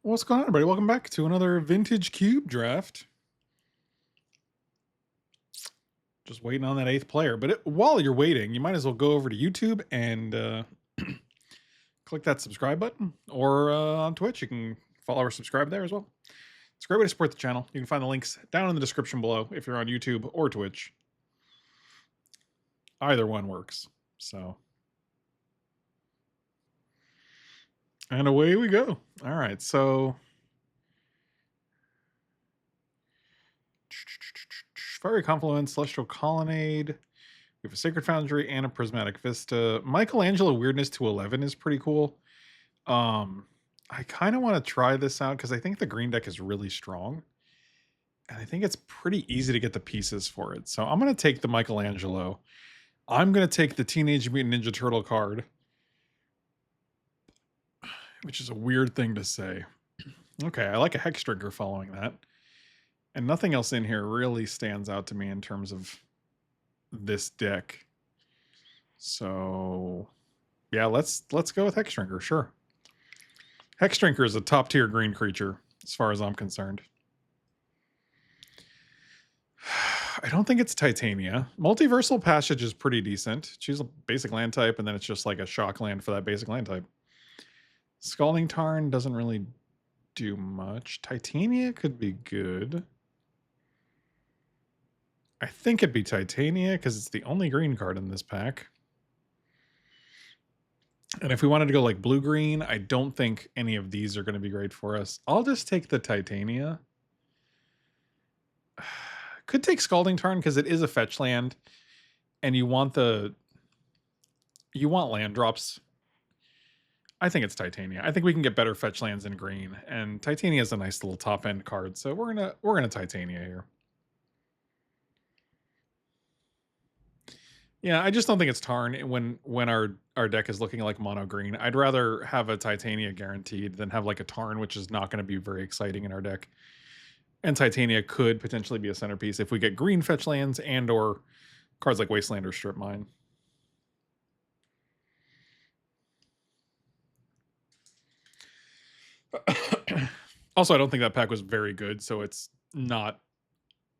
What's going on, everybody? Welcome back to another vintage cube draft. Just waiting on that 8th player. But while you're waiting, you might as well go over to YouTube and click that subscribe button. Or on Twitch, you can follow or subscribe there as well. It's a great way to support the channel. You can find the links down in the description below if you're on YouTube or Twitch. Either one works. So, and away we go. All right, so Fiery Confluence, Celestial Colonnade. We have a Sacred Foundry and a Prismatic Vista. Michelangelo Weirdness to 11 is pretty cool. I kind of want to try this out because I think the green deck is really strong. And I think it's pretty easy to get the pieces for it. So I'm going to take the Michelangelo. I'm going to take the Teenage Mutant Ninja Turtle card, which is a weird thing to say. Okay, I like a Hex Drinker following that. And nothing else in here really stands out to me in terms of this deck. So yeah, let's go with Hex Drinker, sure. Hex Drinker is a top tier green creature as far as I'm concerned. I don't think it's Titania. Multiversal Passage is pretty decent. Choose a basic land type, and then it's just like a shock land for that basic land type. Scalding Tarn doesn't really do much. Titania could be good. I think it'd be Titania because it's the only green card in this pack. And if we wanted to go like blue-green, I don't think any of these are going to be great for us. I'll just take the Titania. Could take Scalding Tarn because it is a fetch land, and you want land drops. I think it's Titania. I think we can get better fetch lands in green, and Titania is a nice little top end card, so we're gonna Titania here. Yeah, I just don't think it's Tarn when our deck is looking like mono green. I'd rather have a Titania guaranteed than have like a Tarn, which is not going to be very exciting in our deck. And Titania could potentially be a centerpiece if we get green fetch lands and or cards like Wasteland or Strip Mine. Also, I don't think that pack was very good, so it's not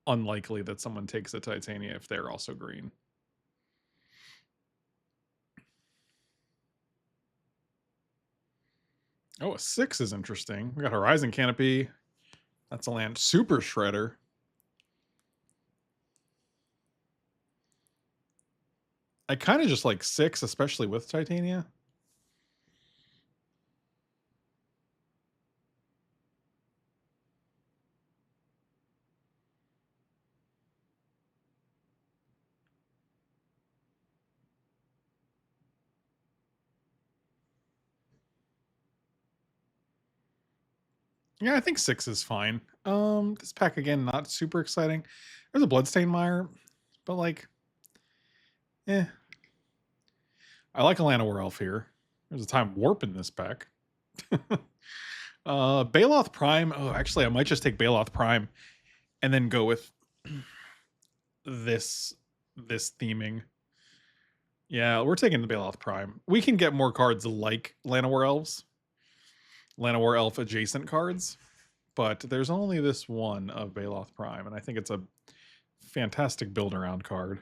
unlikely that someone takes a Titania if they're also green. Oh, a 6 is interesting. We got Horizon Canopy. That's a land. Super Shredder. I kind of just like 6, especially with Titania. Yeah, I think 6 is fine. This pack again, not super exciting. There's a Bloodstained Mire, but like, I like a Llanowar Elf here. There's a Time Warp in this pack. Baloth Prime. Oh, actually, I might just take Baloth Prime and then go with this theming. Yeah, we're taking the Baloth Prime. We can get more cards like Llanowar Elves. Llanowar Elf adjacent cards, but there's only this one of Baloth Prime, and I think it's a fantastic build around card.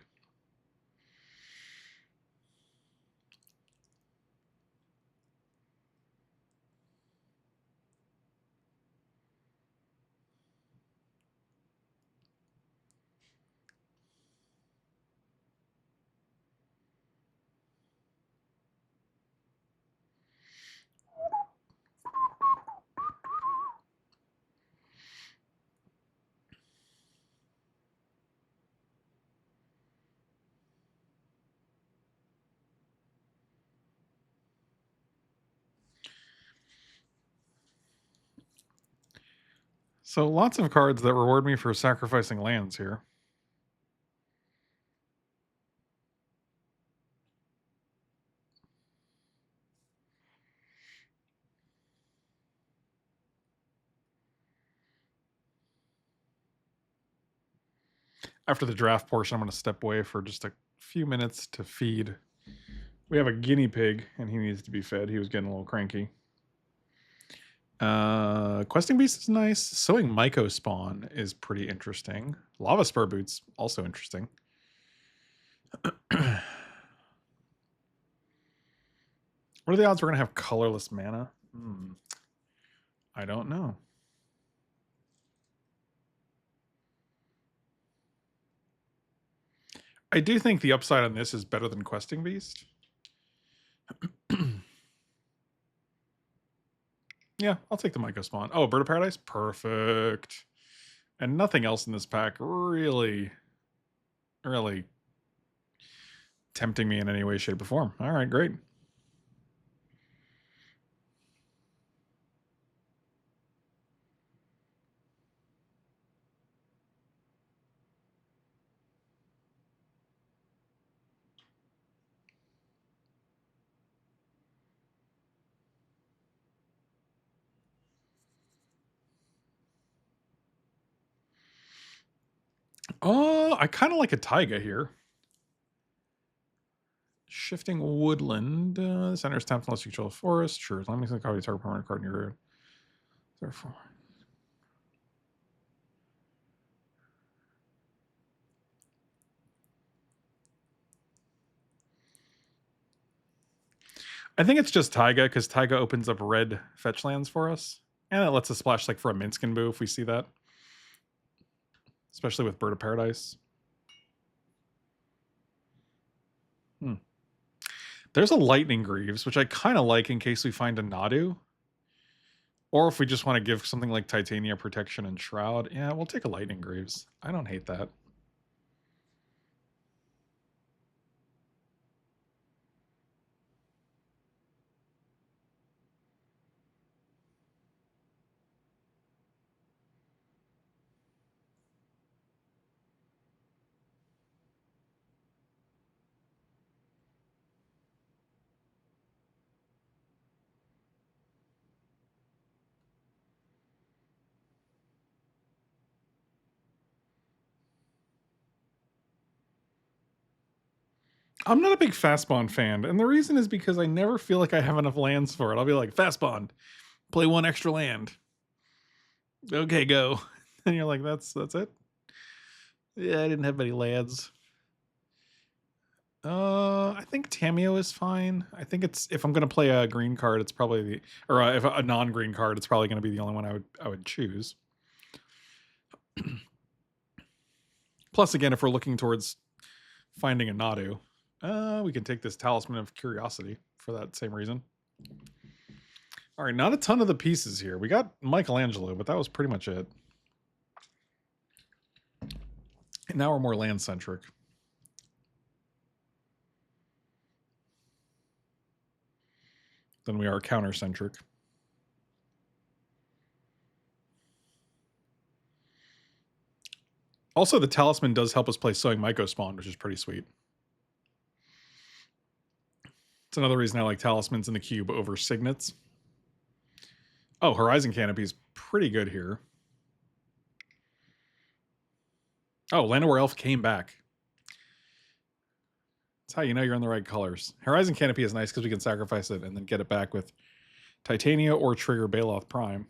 So lots of cards that reward me for sacrificing lands here. After the draft portion, I'm going to step away for just a few minutes to feed. We have a guinea pig, and he needs to be fed. He was getting a little cranky. Questing Beast is nice. Sowing Myco Spawn is pretty interesting. Lava Spur Boots, also interesting. What are the odds we're going to have colorless mana? I don't know. I do think the upside on this is better than Questing Beast. Yeah, I'll take the Myco Spawn. Oh, Bird of Paradise? Perfect. And nothing else in this pack really tempting me in any way, shape, or form. All right, great. I kind of like a Taiga here. Shifting Woodland. Center is tapped unless you control a forest. Sure, let me click copy target permanent card in your road. Therefore. I think it's just Taiga, because Taiga opens up red fetch lands for us. And it lets us splash like for a Minskin Boo if we see that. Especially with Bird of Paradise. There's a Lightning Greaves, which I kind of like in case we find a Nadu. Or if we just want to give something like Titania Protection and Shroud. Yeah, we'll take a Lightning Greaves. I don't hate that. I'm not a big Fast Bond fan, and the reason is because I never feel like I have enough lands for it. I'll be like, Fast Bond, play one extra land. Okay, go. And you're like, that's it? Yeah, I didn't have many lands. I think Tameo is fine. I think it's, if I'm gonna play a green card, it's probably the, or if a non-green card, it's probably gonna be the only one I would choose. Plus, again, if we're looking towards finding a Nadu, we can take this Talisman of Curiosity for that same reason. All right, not a ton of the pieces here. We got Michelangelo, but that was pretty much it. And now we're more land-centric. Than we are counter-centric. Also, the Talisman does help us play Sowing Myco Spawn, which is pretty sweet. It's another reason I like Talismans in the cube over Signets. Oh, Horizon Canopy is pretty good here. Oh, Llanowar Elf came back. That's how you know you're in the right colors. Horizon Canopy is nice because we can sacrifice it and then get it back with Titania or trigger Baloth Prime.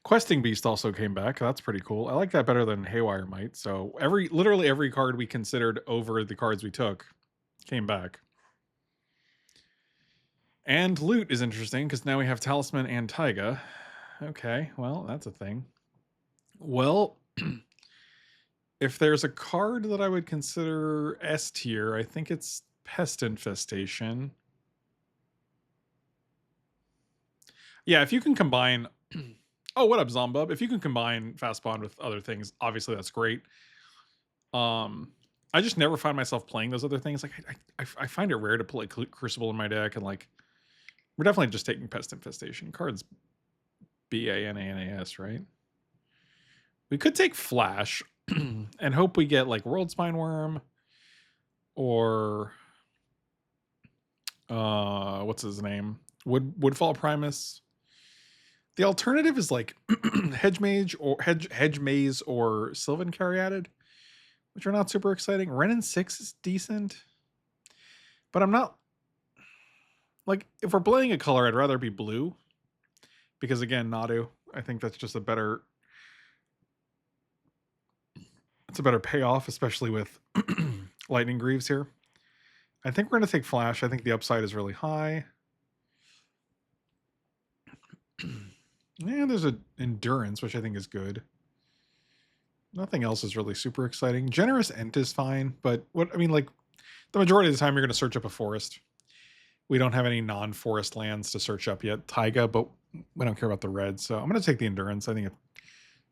Questing Beast also came back. That's pretty cool. I like that better than Haywire Might. So literally every card we considered over the cards we took came back. And Loot is interesting because now we have Talisman and Taiga. Okay, well, that's a thing. Well, if there's a card that I would consider S tier, I think it's Pest Infestation. Yeah, if you can combine... Oh, what up, Zombub? If you can combine Fast Bond with other things, obviously that's great. I just never find myself playing those other things. Like, I find it rare to play Crucible in my deck, and like, we're definitely just taking Pest Infestation. Cards Bananas, right? We could take Flash and hope we get like World Spine Worm or what's his name? Woodfall Primus. The alternative is like hedge maze or Sylvan Caryatid, which are not super exciting. Renin 6 is decent, but I'm not like, if we're playing a color, I'd rather be blue because again, Nadu. I think that's just a better. It's a better payoff, especially with Lightning Greaves here. I think we're going to take Flash. I think the upside is really high. Yeah, there's an Endurance, which I think is good. Nothing else is really super exciting. Generous Ent is fine, but what I mean, like, the majority of the time you're going to search up a forest. We don't have any non-forest lands to search up yet. Taiga, but we don't care about the red, so I'm going to take the Endurance. I think it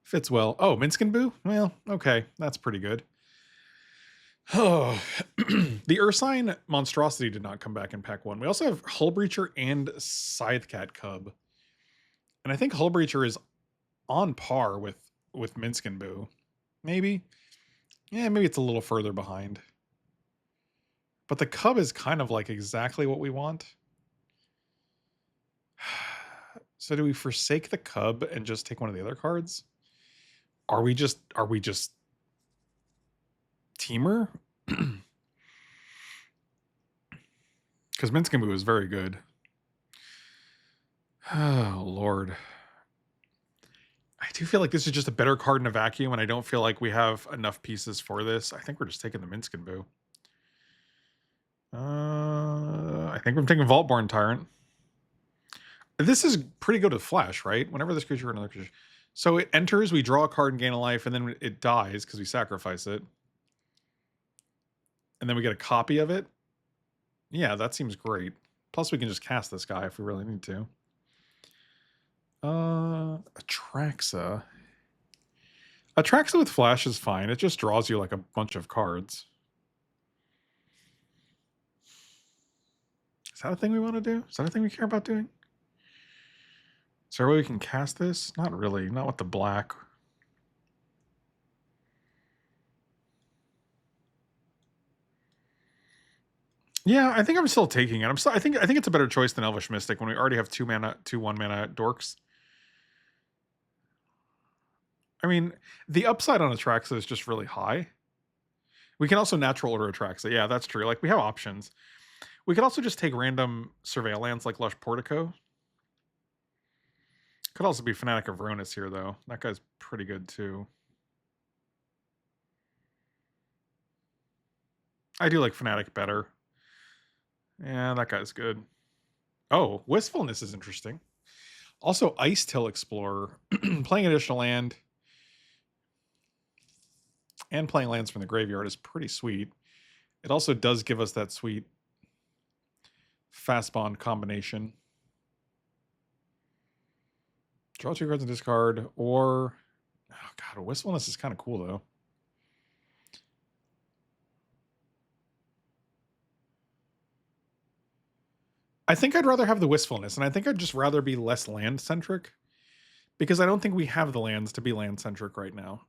fits well. Oh, Minskin Boo? Well, okay, that's pretty good. Oh, the Ursine Monstrosity did not come back in pack 1. We also have Hull Breacher and Scythecat Cub. And I think Hull Breacher is on par with Minskin Boo. Maybe. Yeah, maybe it's a little further behind. But the Cub is kind of like exactly what we want. So do we forsake the Cub and just take one of the other cards? Are we just Teamer? Because Minskin Boo is very good. Oh, Lord. I do feel like this is just a better card in a vacuum, and I don't feel like we have enough pieces for this. I think we're just taking the Minskin Boo. I think I'm taking Vaultborn Tyrant. This is pretty good with Flash, right? Whenever this creature or another creature. So it enters, we draw a card and gain a life, and then it dies because we sacrifice it. And then we get a copy of it. Yeah, that seems great. Plus, we can just cast this guy if we really need to. Atraxa. Atraxa with Flash is fine. It just draws you like a bunch of cards. Is that a thing we want to do? Is that a thing we care about doing? Is there a way we can cast this? Not really. Not with the black. Yeah, I think I'm still taking it. I think it's a better choice than Elvish Mystic when we already have 1-mana dorks. I mean, the upside on Atraxa is just really high. We can also natural order Atraxa. Yeah, that's true. Like, we have options. We could also just take random surveillance like Lush Portico. Could also be Fanatic of Veronis here, though. That guy's pretty good, too. I do like Fanatic better. Yeah, that guy's good. Oh, Wistfulness is interesting. Also, Ice Till Explorer. Playing additional land and playing lands from the graveyard is pretty sweet. It also does give us that sweet fast bond combination. Draw 2 cards and discard, or... Oh, God, Wistfulness is kind of cool, though. I think I'd rather have the Wistfulness, and I think I'd just rather be less land-centric, because I don't think we have the lands to be land-centric right now.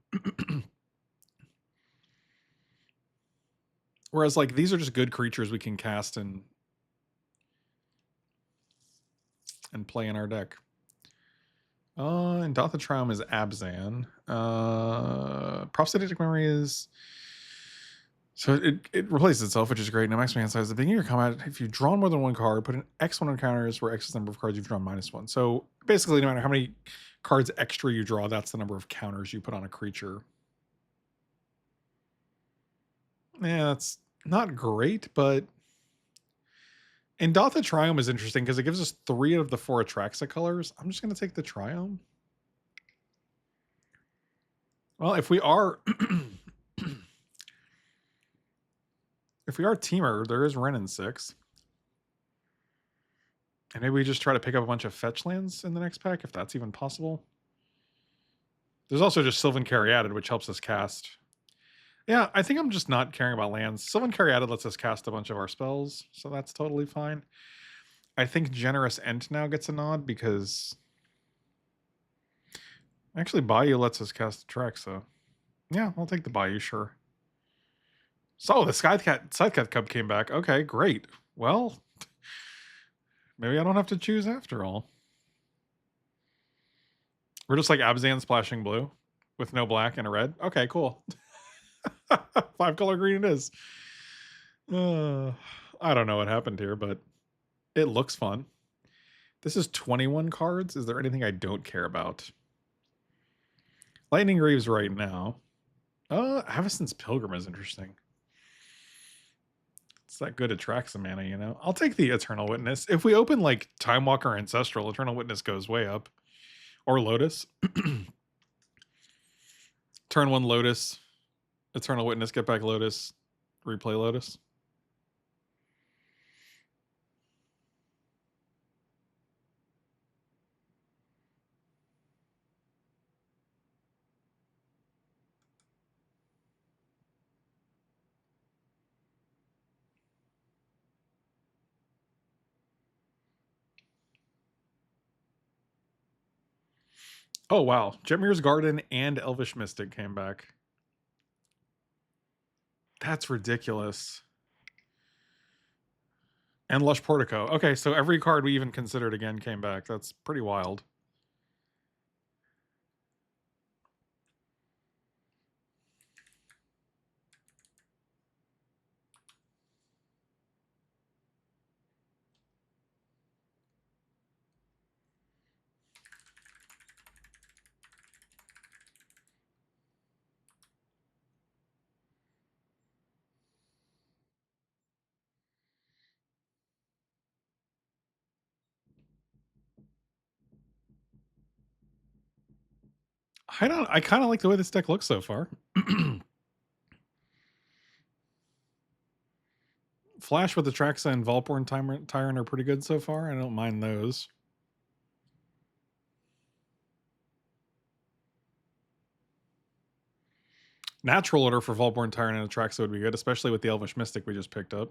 Whereas, like, these are just good creatures we can cast and play in our deck. And Dothatrium is Abzan. Prosthetic Memory is... So it replaces itself, which is great. No maximum hand size. At the beginning of your combat, if you've drawn more than one card, put an X1 on counters where X is the number of cards you've drawn -1. So basically, no matter how many cards extra you draw, that's the number of counters you put on a creature. Yeah, that's not great, but... And Dotha Triome is interesting because it gives us 3 of the 4 Atraxa colors. I'm just going to take the Triome. Well, if we are... if we are Teamer, there is Renin 6. And maybe we just try to pick up a bunch of fetch lands in the next pack, if that's even possible. There's also just Sylvan Caryatid, which helps us cast. Yeah, I think I'm just not caring about lands. Sylvan Caryatid lets us cast a bunch of our spells, so that's totally fine. I think Generous Ent now gets a nod because... Actually, Bayou lets us cast Atraxa. Yeah, I'll take the Bayou, sure. So, the Scythecat Cub came back. Okay, great. Well, maybe I don't have to choose after all. We're just like Abzan splashing blue with no black and a red. Okay, cool. 5-color green it is. I don't know what happened here, but it looks fun. This is 21 cards. Is there anything I don't care about? Lightning Greaves right now. Avacyn's Pilgrim is interesting. It's that good Atraxa mana, you know? I'll take the Eternal Witness. If we open like Time Walker Ancestral, Eternal Witness goes way up. Or Lotus. Turn 1 Lotus. Eternal Witness, get back Lotus. Replay Lotus. Oh, wow. Jetmir's Garden and Elvish Mystic came back. That's ridiculous. And Lush Portico. Okay, so every card we even considered again came back. That's pretty wild. I kind of like the way this deck looks so far. Flash with Atraxa and Volporn Tyrant are pretty good so far. I don't mind those. Natural order for Volporn Tyrant and Atraxa would be good, especially with the Elvish Mystic we just picked up.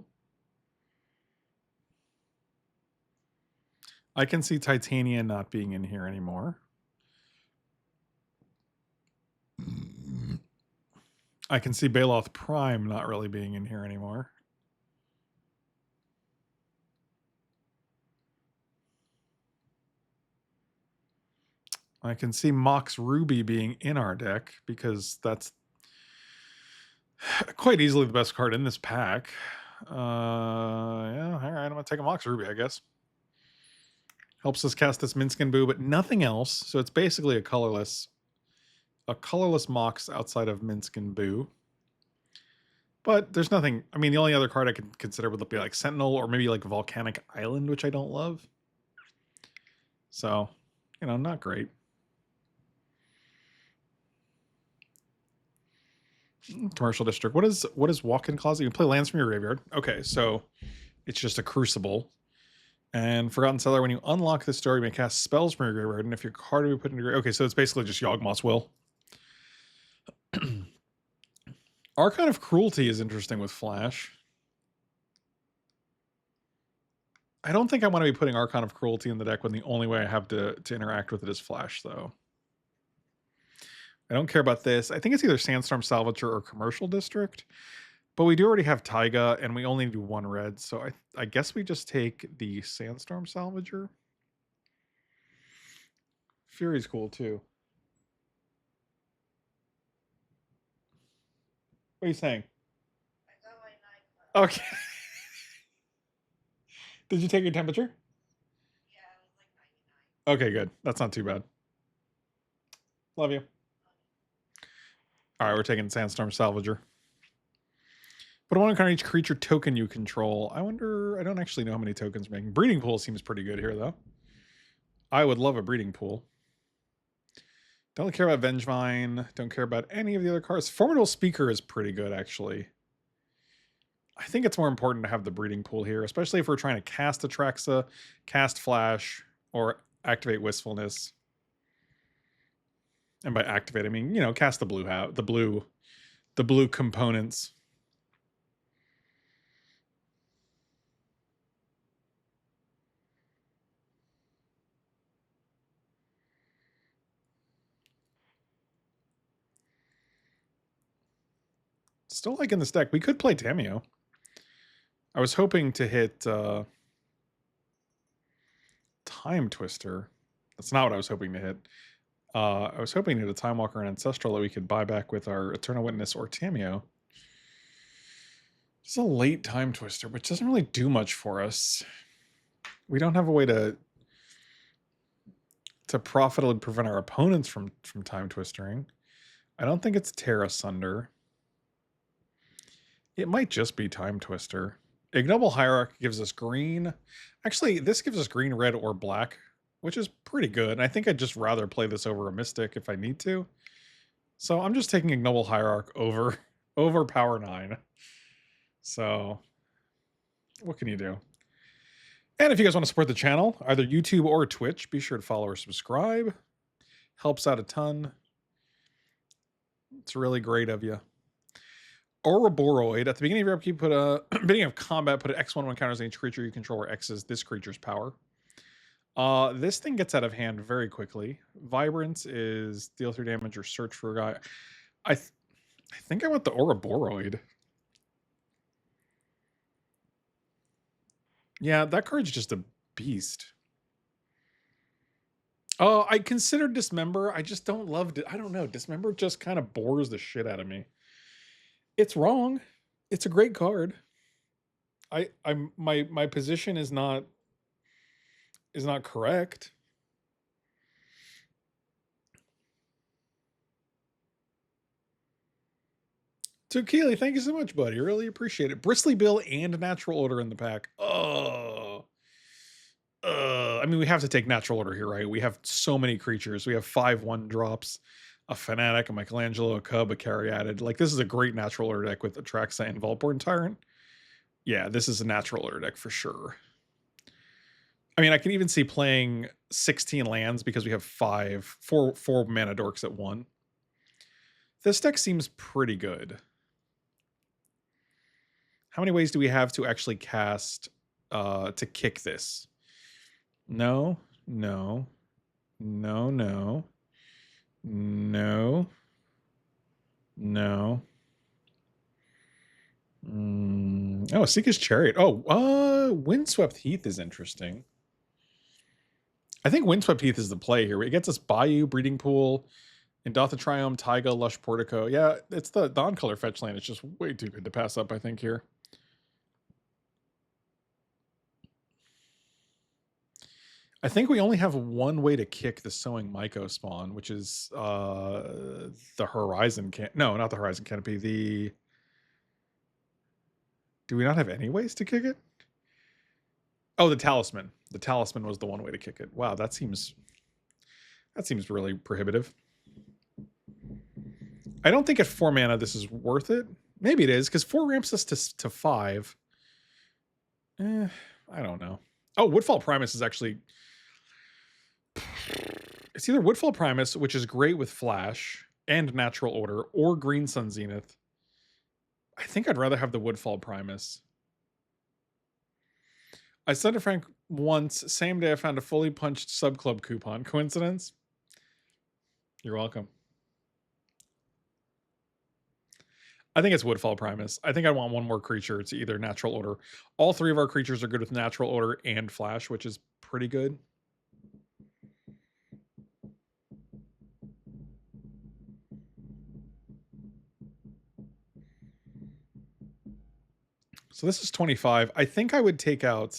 I can see Titania not being in here anymore. I can see Baloth Prime not really being in here anymore. I can see Mox Ruby being in our deck because that's quite easily the best card in this pack. Yeah, all right, I'm going to take a Mox Ruby, I guess. Helps us cast this Minsc and Boo, but nothing else. So it's basically a colorless Mox outside of Minsc and Boo. But there's nothing. I mean, the only other card I could consider would be like Sentinel or maybe like Volcanic Island, which I don't love. So, you know, not great. Commercial District. What is Walk-in Closet? You can play lands from your graveyard. Okay, so it's just a Crucible. And Forgotten Cellar, when you unlock this door, you may cast spells from your graveyard, and if your card will be put into your... Okay, so it's basically just Yawgmoth's Will. Archon of Cruelty is interesting with Flash. I don't think I want to be putting Archon of Cruelty in the deck when the only way I have to interact with it is Flash, though. I don't care about this. I think it's either Sandstorm Salvager or Commercial District. But we do already have Taiga, and we only do 1 red, so I guess we just take the Sandstorm Salvager. Fury's cool, too. What are you saying? Okay. Did you take your temperature? Yeah, it was like 99. Okay, good. That's not too bad. Love you. All right, we're taking Sandstorm Salvager. But I want to kind of each creature token you control. I wonder, I don't actually know how many tokens we're making. Breeding Pool seems pretty good here, though. I would love a Breeding Pool. Don't care about Vengevine. Don't care about any of the other cards. Formidable Speaker is pretty good, actually. I think it's more important to have the Breeding Pool here, especially if we're trying to cast Atraxa, cast Flash, or activate Wistfulness. And by activate, I mean, you know, cast the blue components. Still liking this deck. We could play Tamiyo. I was hoping to hit Time Twister. That's not what I was hoping to hit. I was hoping to get a Time Walker and Ancestral that we could buy back with our Eternal Witness or Tameo. It's a late Time Twister, which doesn't really do much for us. We don't have a way to profitably prevent our opponents from Time Twistering. I don't think it's Terra Sunder. It might just be Time Twister. Ignoble Hierarch gives us green. Actually, this gives us green, red, or black, which is pretty good. And I think I'd just rather play this over a Mystic if I need to. So I'm just taking Ignoble Hierarch over Power 9. So what can you do? And if you guys want to support the channel, either YouTube or Twitch, be sure to follow or subscribe. Helps out a ton. It's really great of you. Ouroboroid. At the beginning of your upkeep, beginning of combat, put an X1 when counters each creature you control where X is this creature's power. This thing gets out of hand very quickly. Vibrance is deal 3 damage or search for a guy. I think I want the Ouroboroid. Yeah, that card's just a beast. Oh, I considered Dismember. I just don't love it. I don't know. Dismember just kind of bores the shit out of me. It's wrong. It's a great card. My position is not correct. So Keely, thank you so much, buddy. Really appreciate it. Bristly Bill and Natural Order in the pack. I mean, we have to take Natural Order here, right? We have so many creatures. We have 5 1-drops, a Fanatic, a Michelangelo, a Cub, a Caryatid. Like, this is a great Natural Order deck with Atraxa and Vaultborn Tyrant. Yeah, this is a Natural Order deck for sure. I mean, I can even see playing 16 lands because we have 4 mana dorks at 1. This deck seems pretty good. How many ways do we have to actually cast to kick this? No, no, no, no, no, no. Oh, Seeker's Chariot. Oh, Windswept Heath is interesting. I think Windswept Heath is the play here. It gets us Bayou, Breeding Pool, Indotha Triome, Taiga, Lush Portico. Yeah, it's the Dawn-color fetch land. It's just way too good to pass up, I think, here. I think we only have one way to kick the Sowing Myco spawn, which is the Horizon no, not the Horizon Canopy. Do we not have any ways to kick it? Oh, the Talisman. The Talisman was the one way to kick it. Wow, that seems really prohibitive. I don't think at 4 mana this is worth it. Maybe it is, because 4 ramps us to 5. I don't know. Oh, Woodfall Primus is actually... It's either Woodfall Primus, which is great with Flash and Natural Order, or Green Sun Zenith. I think I'd rather have the Woodfall Primus. I sent a Frank once, same day I found a fully punched Subclub coupon. Coincidence? You're welcome. I think it's Woodfall Primus. I think I want one more creature to either Natural Order. All 3 of our creatures are good with Natural Order and Flash, which is pretty good. So this is 25. I think I would take out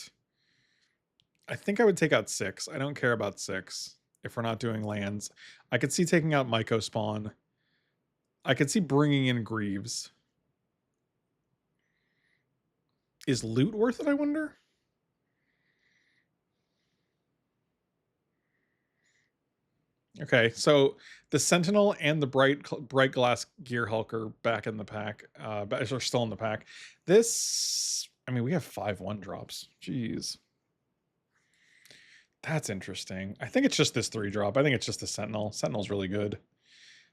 6. I don't care about 6 if we're not doing lands. I could see taking out Myco Spawn. I could see bringing in Greaves. Is loot worth it, I wonder? Okay, so the Sentinel and the Bright Glass Gear Hulk are back in the pack. Are still in the pack. This, I mean, we have 5 1-drops. Jeez. That's interesting. I think it's just this 3-drop. I think it's just the Sentinel. Sentinel's really good.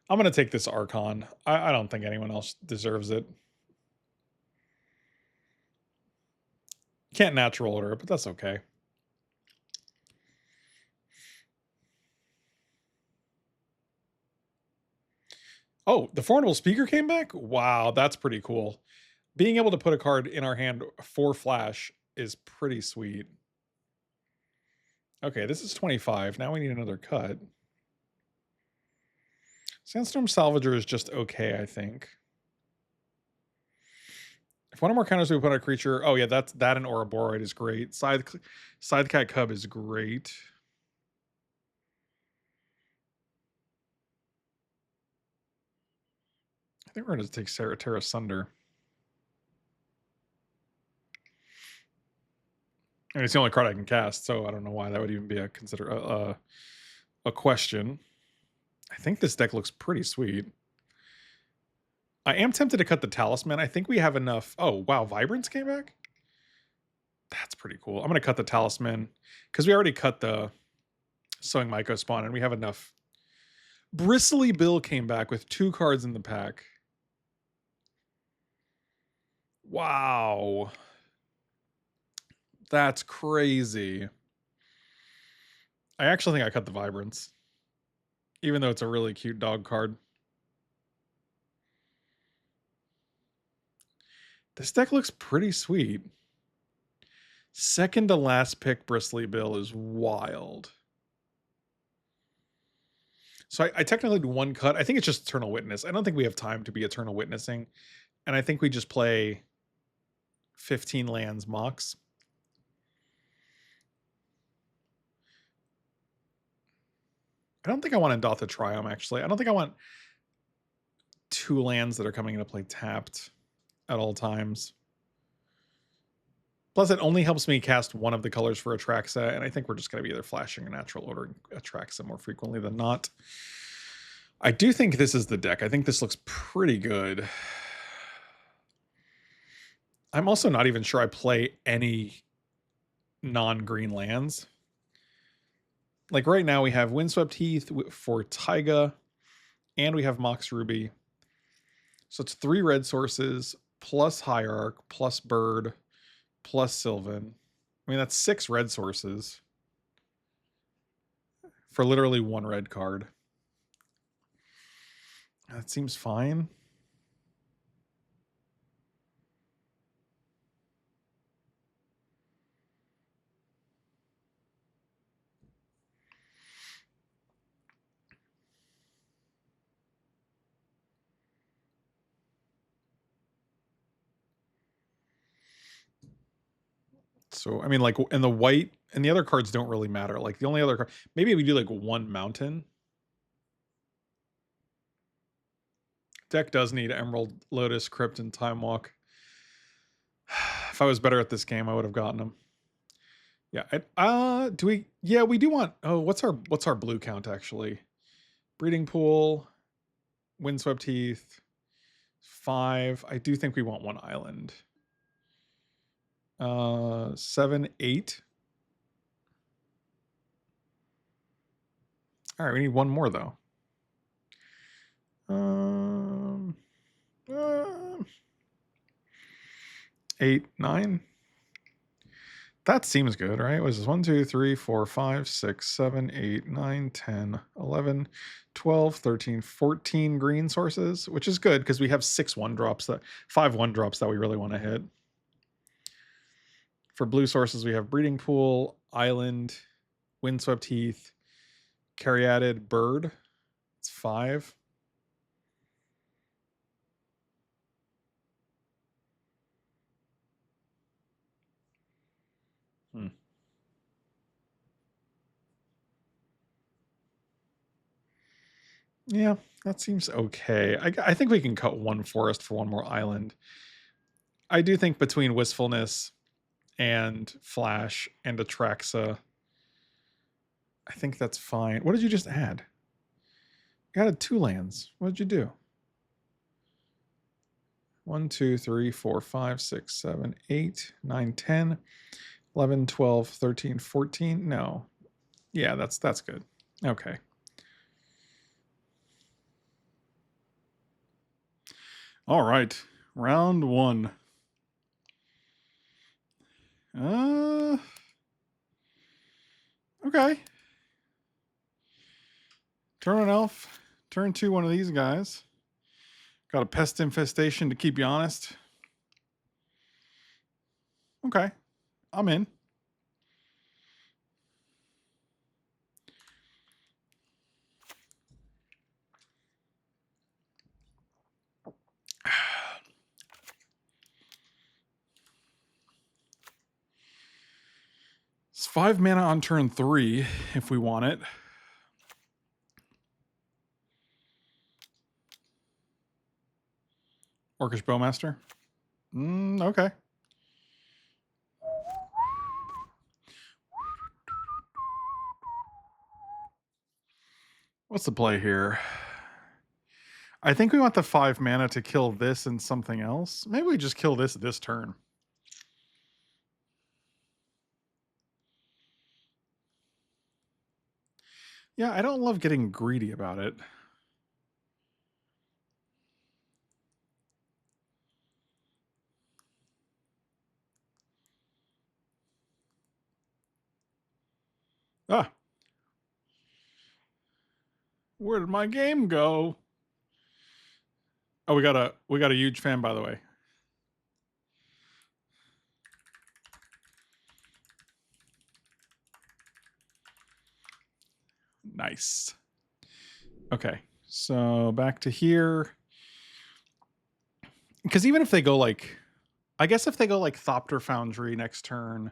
I'm going to take this Archon. I don't think anyone else deserves it. Can't Natural Order it, but that's okay. Oh, the Formidable Speaker came back? Wow, that's pretty cool. Being able to put a card in our hand for Flash is pretty sweet. Okay, this is 25. Now we need another cut. Sandstorm Salvager is just okay, I think. If one or more counters we put on a creature, oh yeah, that and Ouroboroid is great. Sidecat Cub is great. I think we're going to take Terra Sunder. And it's the only card I can cast, so I don't know why that would even be a question. I think this deck looks pretty sweet. I am tempted to cut the Talisman. I think we have enough. Oh, wow, Vibrance came back? That's pretty cool. I'm going to cut the Talisman because we already cut the Sowing Myco spawn, and we have enough. Bristly Bill came back with 2 cards in the pack. Wow. That's crazy. I actually think I cut the Vibrance, even though it's a really cute dog card. This deck looks pretty sweet. Second to last pick Bristly Bill is wild. So I technically do 1 cut. I think it's just Eternal Witness. I don't think we have time to be Eternal Witnessing. And I think we just play 15 lands Mox. I don't think I want Endotha Triumph, actually. I don't think I want 2 lands that are coming into play tapped at all times. Plus, it only helps me cast one of the colors for Atraxa, and I think we're just going to be either flashing a natural ordering Atraxa more frequently than not. I do think this is the deck. I think this looks pretty good. I'm also not even sure I play any non-green lands. Like right now we have Windswept Heath for Taiga, and we have Mox Ruby. So it's 3 red sources, plus Hierarch, plus Bird, plus Sylvan. I mean, that's 6 red sources for literally 1 red card. That seems fine. So, I mean, like, and the white and the other cards don't really matter. Like, the only other card, maybe we do like 1 mountain. Deck does need Emerald, Lotus, Crypt, and Time Walk. If I was better at this game, I would have gotten them. Yeah. Do we? Yeah, we do want. Oh, what's our blue count actually? Breeding Pool, Windswept Heath, 5. I do think we want 1 island. 7, 8. All right, we need 1 more though. Um, 8, 9. That seems good, right? What is this? 1, 2, 3, 4, 5, 6, 7, 8, 9, 10, 11, 12, 13, 14 green sources, which is good because we have 6 1-drops that 5 1-drops that we really want to hit. For blue sources, we have Breeding Pool, Island, Windswept Heath, Caryatid, Bird. It's 5. Yeah, that seems okay. I think we can cut 1 forest for 1 more island. I do think between Wistfulness and Flash and Atraxa, I think that's fine. What did you just add? You added 2 lands. What did you do? 1, 2, 3, 4, 5, 6, 7, 8, 9, 10, 11, 12, 13, 14. No. Yeah, that's good. Okay. All right. Round 1. Okay. Turn 1 elf. Turn 2 one of these guys. Got a pest infestation to keep you honest. Okay. I'm in. It's 5 mana on turn 3 if we want it. Orcish Bowmaster. Okay. What's the play here? I think we want the 5 mana to kill this and something else. Maybe we just kill this turn. Yeah, I don't love getting greedy about it. Ah. Where did my game go? Oh, we got a huge fan, by the way. Nice. Okay, so back to here. Because even if they go like, I guess if they go like Thopter Foundry next turn,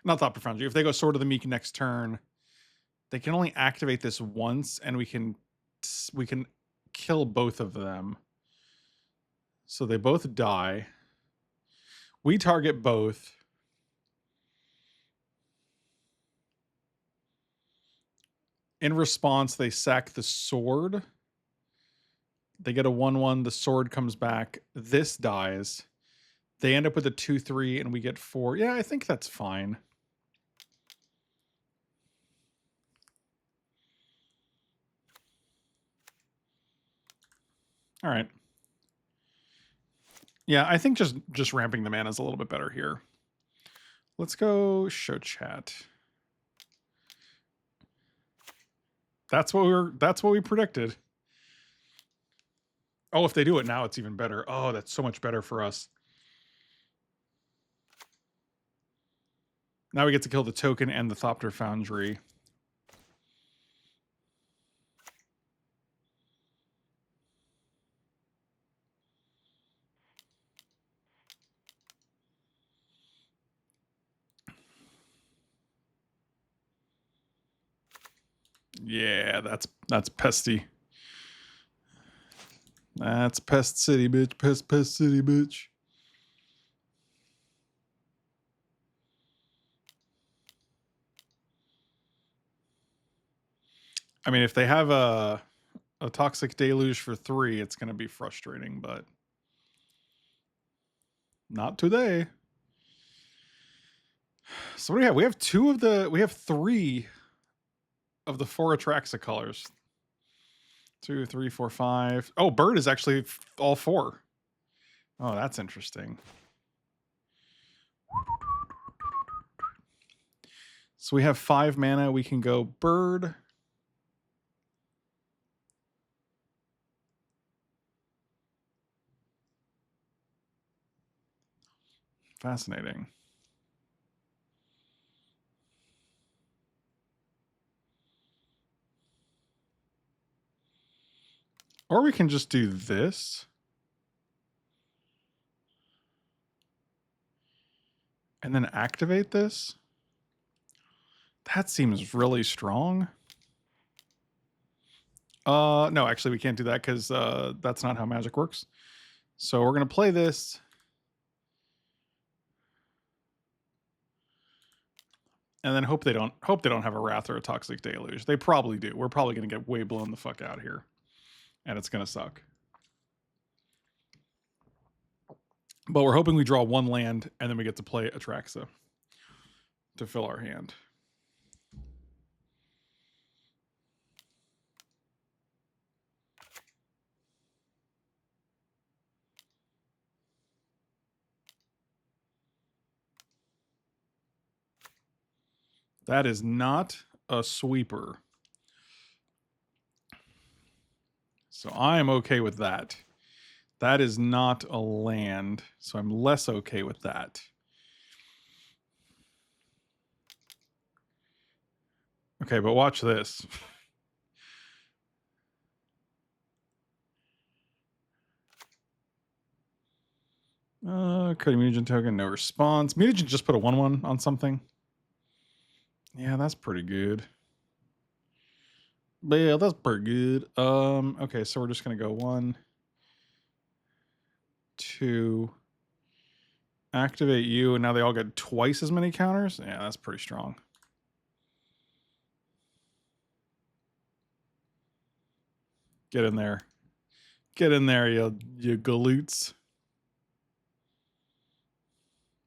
not Thopter Foundry, if they go Sword of the Meek next turn, they can only activate this once, and we can kill both of them. So they both die. We target both. In response, they sack the sword. They get a 1/1. The sword comes back. This dies. They end up with a 2/3, and we get 4. Yeah, I think that's fine. All right. Yeah, I think just ramping the mana is a little bit better here. Let's go show chat. That's what we predicted. Oh, if they do it now, it's even better. Oh, that's so much better for us. Now we get to kill the token and the Thopter Foundry. Yeah, that's pesty. That's Pest City, bitch. Pest City, bitch. I mean, if they have a Toxic Deluge for 3, it's going to be frustrating, but not today. So what do we have? We have 3 of the 4 Atraxa colors. 2, 3, 4, 5. Oh, bird is actually all 4. Oh, that's interesting. So we have 5 mana. We can go bird. Fascinating. Or we can just do this. And then activate this. That seems really strong. No, actually we can't do that because that's not how Magic works. So we're gonna play this. And then hope they don't have a Wrath or a Toxic Deluge. They probably do. We're probably gonna get way blown the fuck out here. And it's gonna suck. But we're hoping we draw 1 land and then we get to play Atraxa to fill our hand. That is not a sweeper. So I am okay with that. That is not a land, so I'm less okay with that. Okay, but watch this. Cutting mutagen token, no response. Mutagen just put a 1/1 on something. Yeah, that's pretty good. Yeah, that's pretty good. Okay, so we're just gonna go 1, 2, activate you, and now they all get twice as many counters. Yeah, that's pretty strong. Get in there. Get in there, you galoots.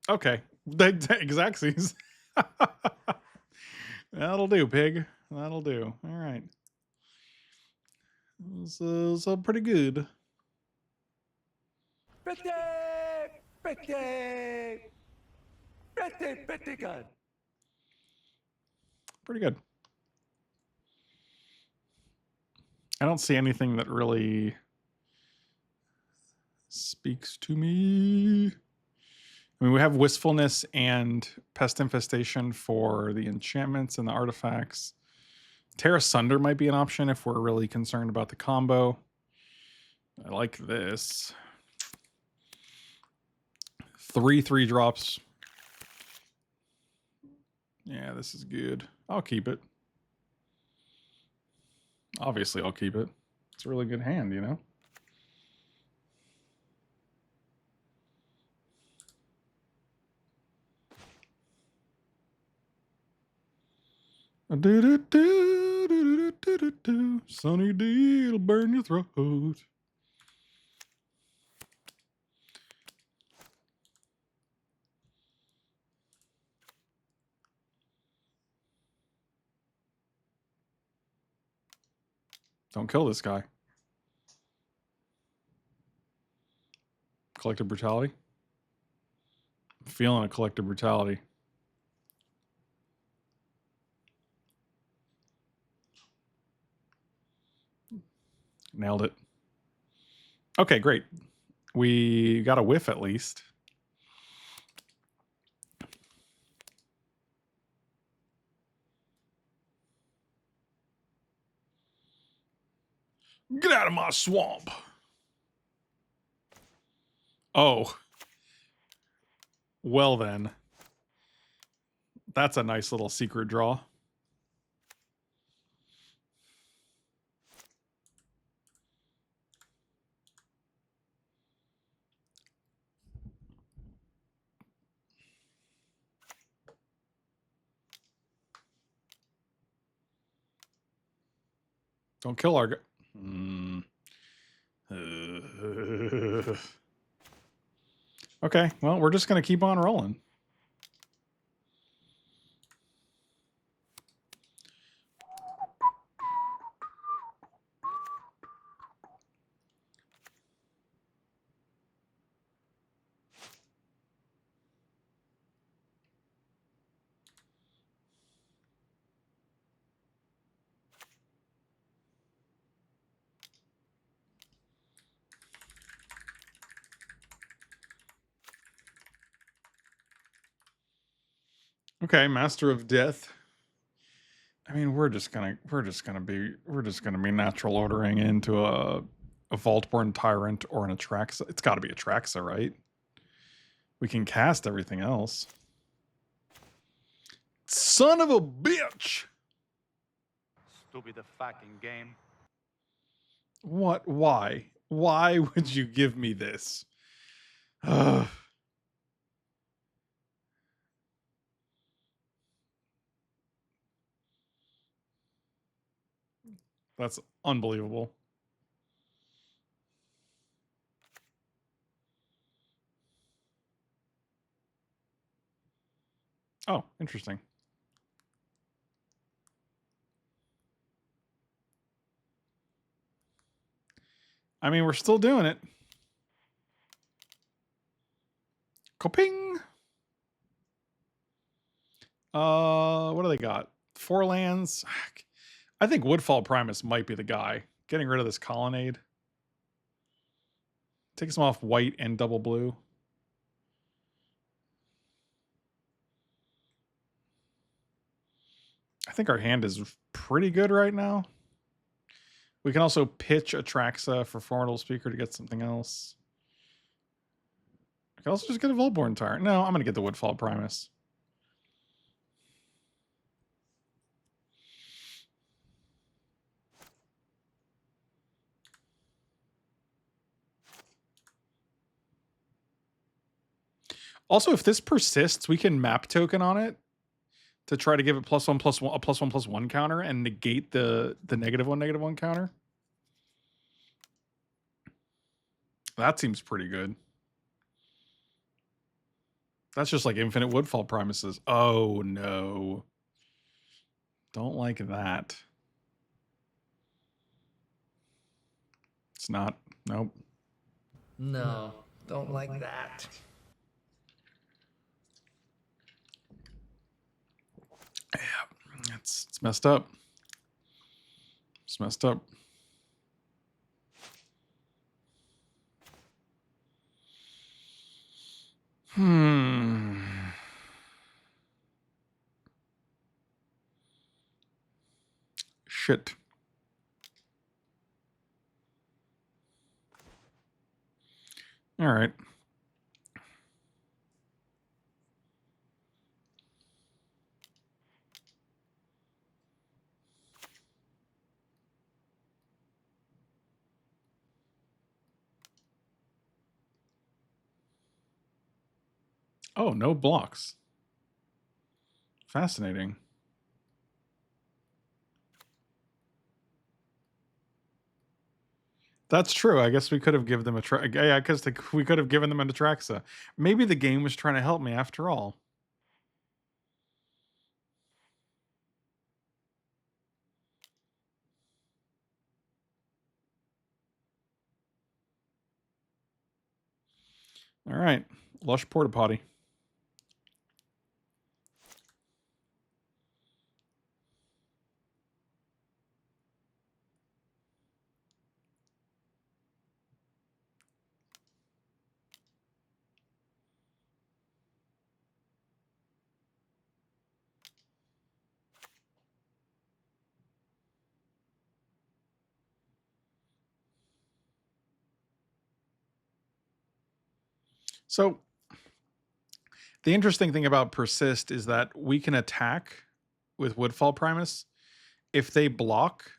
Okay. Exacxies. That'll do, pig. That'll do. All right. So pretty good. Pretty, pretty, pretty good. Pretty good. I don't see anything that really speaks to me. I mean, we have Wistfulness and Pest Infestation for the enchantments and the artifacts. Terra Sunder might be an option if we're really concerned about the combo. I like this. 3/3 drops. Yeah, this is good. I'll keep it. Obviously, I'll keep it. It's a really good hand, you know? Sunny D, it'll burn your throat. Don't kill this guy. Collective Brutality. I'm feeling a Collective Brutality. Nailed it. Okay, great. We got a whiff at least. Get out of my swamp. Oh. Well then. That's a nice little secret draw. Don't kill our... Okay, well, we're just going to keep on rolling. Okay, Master of Death. I mean, we're just gonna be natural ordering into a Vaultborn Tyrant or an Atraxa. It's got to be Atraxa, right? We can cast everything else. Son of a bitch! Stupid fucking game. What? Why? Why would you give me this? Ugh. That's unbelievable. Oh, interesting. I mean, we're still doing it. Koping. What do they got? 4 lands. I think Woodfall Primus might be the guy. Getting rid of this Colonnade. Takes him off white and double blue. I think our hand is pretty good right now. We can also pitch Atraxa for Formidable Speaker to get something else. I can also just get a Volborn Tyrant. No, I'm going to get the Woodfall Primus. Also, if this persists, we can map token on it to try to give it +1/+1, a +1/+1 counter and negate the -1/-1 counter. That seems pretty good. That's just like infinite Woodfall Primuses. Oh, no. Don't like that. It's not. Nope. No, don't like that. Yeah, it's messed up. It's messed up. Shit. All right. Oh, no blocks. Fascinating. That's true. I guess we could have given them a try. Yeah, because we could have given them an Atraxa. Maybe the game was trying to help me after all. All right. Lush Porta Potty. So the interesting thing about Persist is that we can attack with Woodfall Primus. If they block,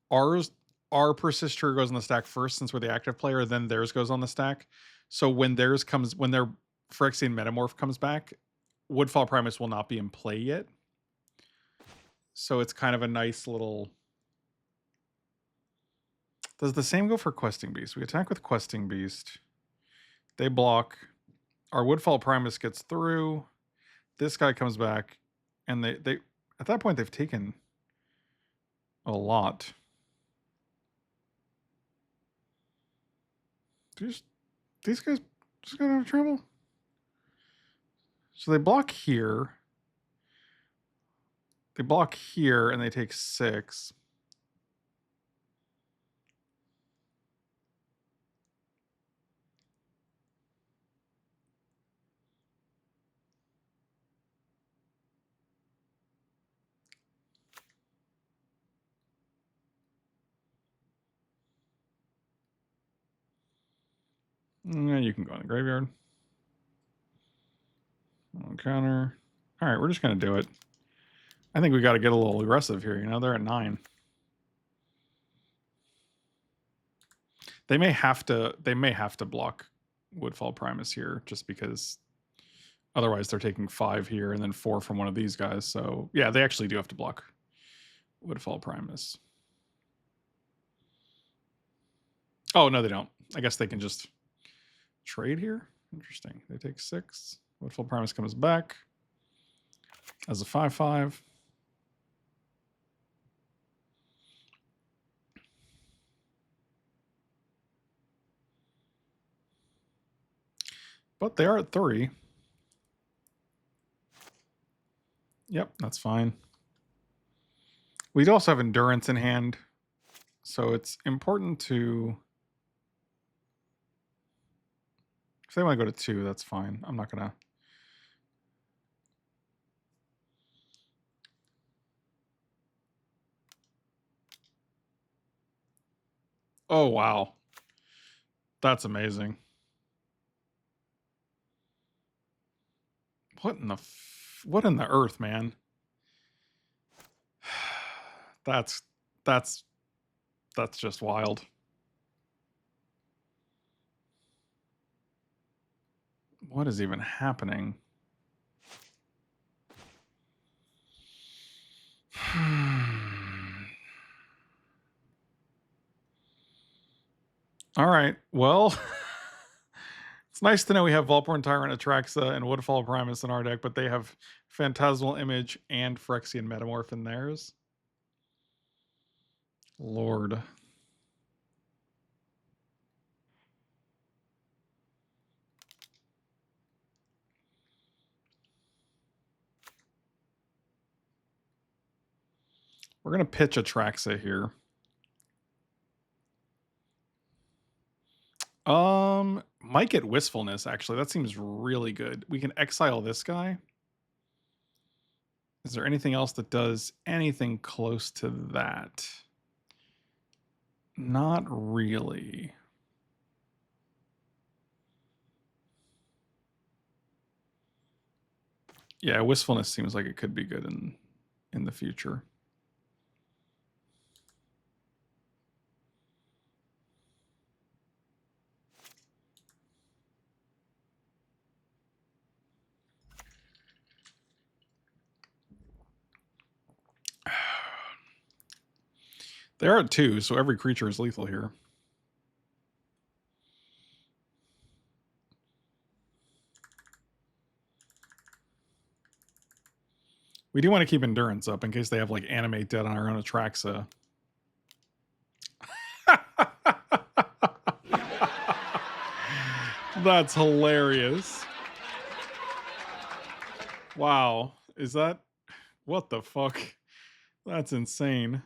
our Persist trigger goes on the stack first since we're the active player, then theirs goes on the stack. So when their Phyrexian Metamorph comes back, Woodfall Primus will not be in play yet. So it's kind of a nice little... Does the same go for Questing Beast? We attack with Questing Beast. They block. Our Woodfall Primus gets through. This guy comes back. And they at that point, they've taken a lot. These guys just gonna have trouble. So they block here. They block here, and they take 6. Yeah, you can go in the graveyard. Counter. All right, we're just going to do it. I think we got to get a little aggressive here. You know, they're at 9. They may have to block Woodfall Primus here just because otherwise they're taking 5 here and then 4 from one of these guys. So yeah, they actually do have to block Woodfall Primus. Oh, no, they don't. I guess they can just trade here. Interesting. They take 6. Woodfall Primus comes back as a 5/5. But they are at 3. Yep, that's fine. We also have Endurance in hand, so it's important to... If they want to go to 2, that's fine. I'm not going to... Oh, wow. That's amazing. What in the earth, man? That's that's just wild. What is even happening? All right. Well, it's nice to know we have Volporn Tyrant, Atraxa, and Woodfall Primus in our deck, but they have Phantasmal Image and Phyrexian Metamorph in theirs. Lord. We're going to pitch Atraxa here. Might get Wistfulness, actually. That seems really good. We can exile this guy. Is there anything else that does anything close to that? Not really. Yeah, Wistfulness seems like it could be good in the future. There are 2, so every creature is lethal here. We do want to keep Endurance up in case they have like Animate Dead on our own Atraxa. That's hilarious. Wow. Is that... What the fuck? That's insane.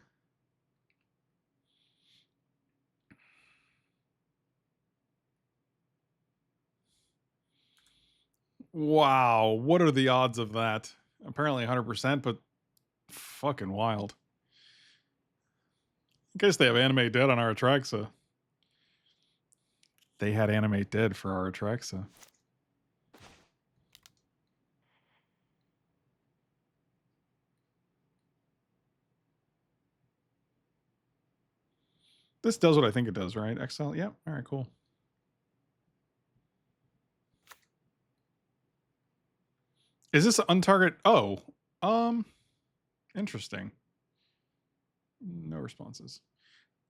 Wow. What are the odds of that? Apparently 100%, but fucking wild. In case they have Animate Dead on our Atraxa. They had Animate Dead for our Atraxa. This does what I think it does, right? Exile? Yep. All right, cool. Is this untarget? Oh, interesting. No responses.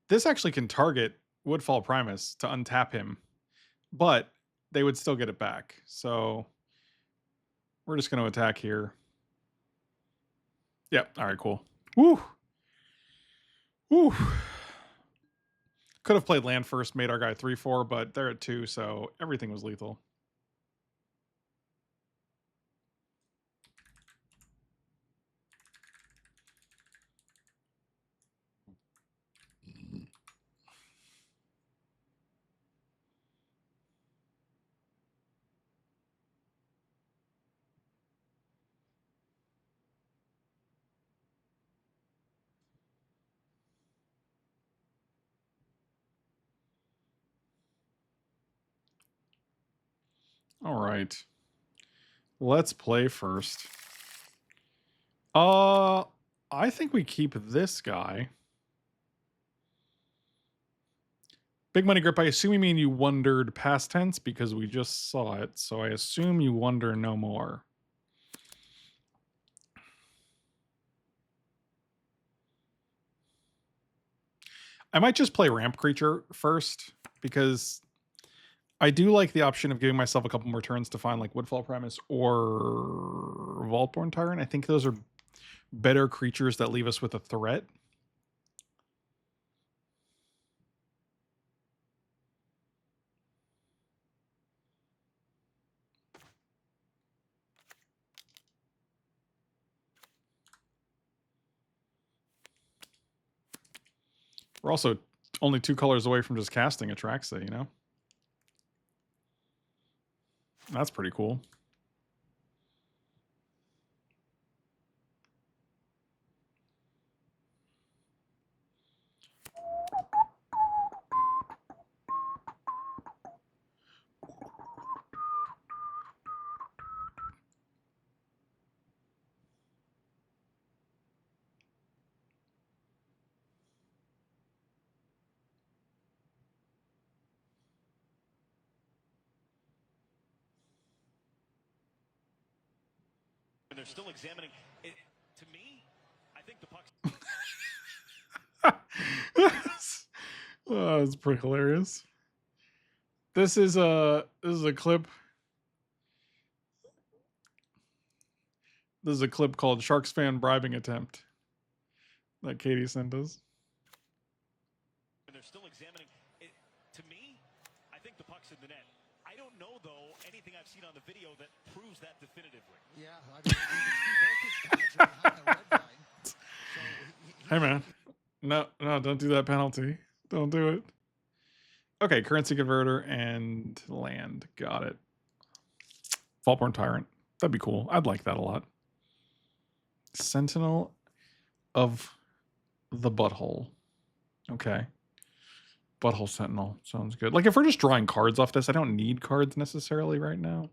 This actually can target Woodfall Primus to untap him, but they would still get it back. So we're just going to attack here. Yep. All right, cool. Woo. Woo. Could have played land first, made our guy 3/4, but they're at 2, so everything was lethal. All right. Let's play first. I think we keep this guy. Big Money Grip, I assume you mean you wondered past tense because we just saw it, so I assume you wonder no more. I might just play Ramp Creature first because I do like the option of giving myself a couple more turns to find like Woodfall Primus or Vaultborn Tyrant. I think those are better creatures that leave us with a threat. We're also only 2 colors away from just casting Atraxa, you know? That's pretty cool. they're still examining it. To me, I think the puck's Oh, that's pretty hilarious. This is a clip. This is a clip called Sharks fan bribing attempt that Katie sent us. they're still examining it. To me, I think the puck's in the net. I don't know though anything I've seen on the video that proves that definitively. Yeah, I mean, you can see both his pads are behind the red line. So Hey man, no, don't do that penalty. Don't do it. Okay, currency converter and land. Got it. Faultborn Tyrant. That'd be cool. I'd like that a lot. Sentinel of the Butthole. Okay. Butthole Sentinel. Sounds good. Like, if we're just drawing cards off this, I don't need cards necessarily right now.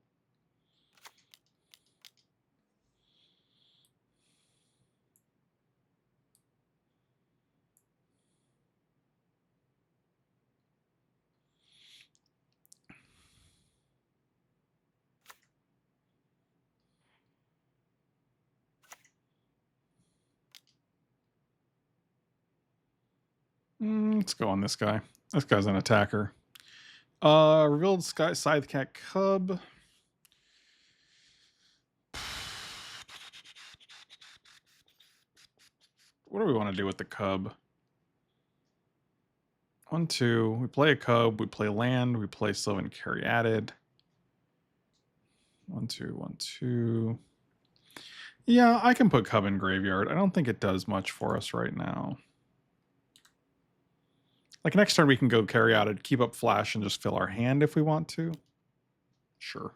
Let's go on this guy. This guy's an attacker. Revealed Sky Scythecat Cub. What do we want to do with the cub? 1, 2. We play a cub. We play land. We play Sylvan Caryatid. 1, 2, 1, 2. Yeah, I can put cub in graveyard. I don't think it does much for us right now. Like, next turn we can go Caryatid, keep up flash, and just fill our hand if we want to. Sure.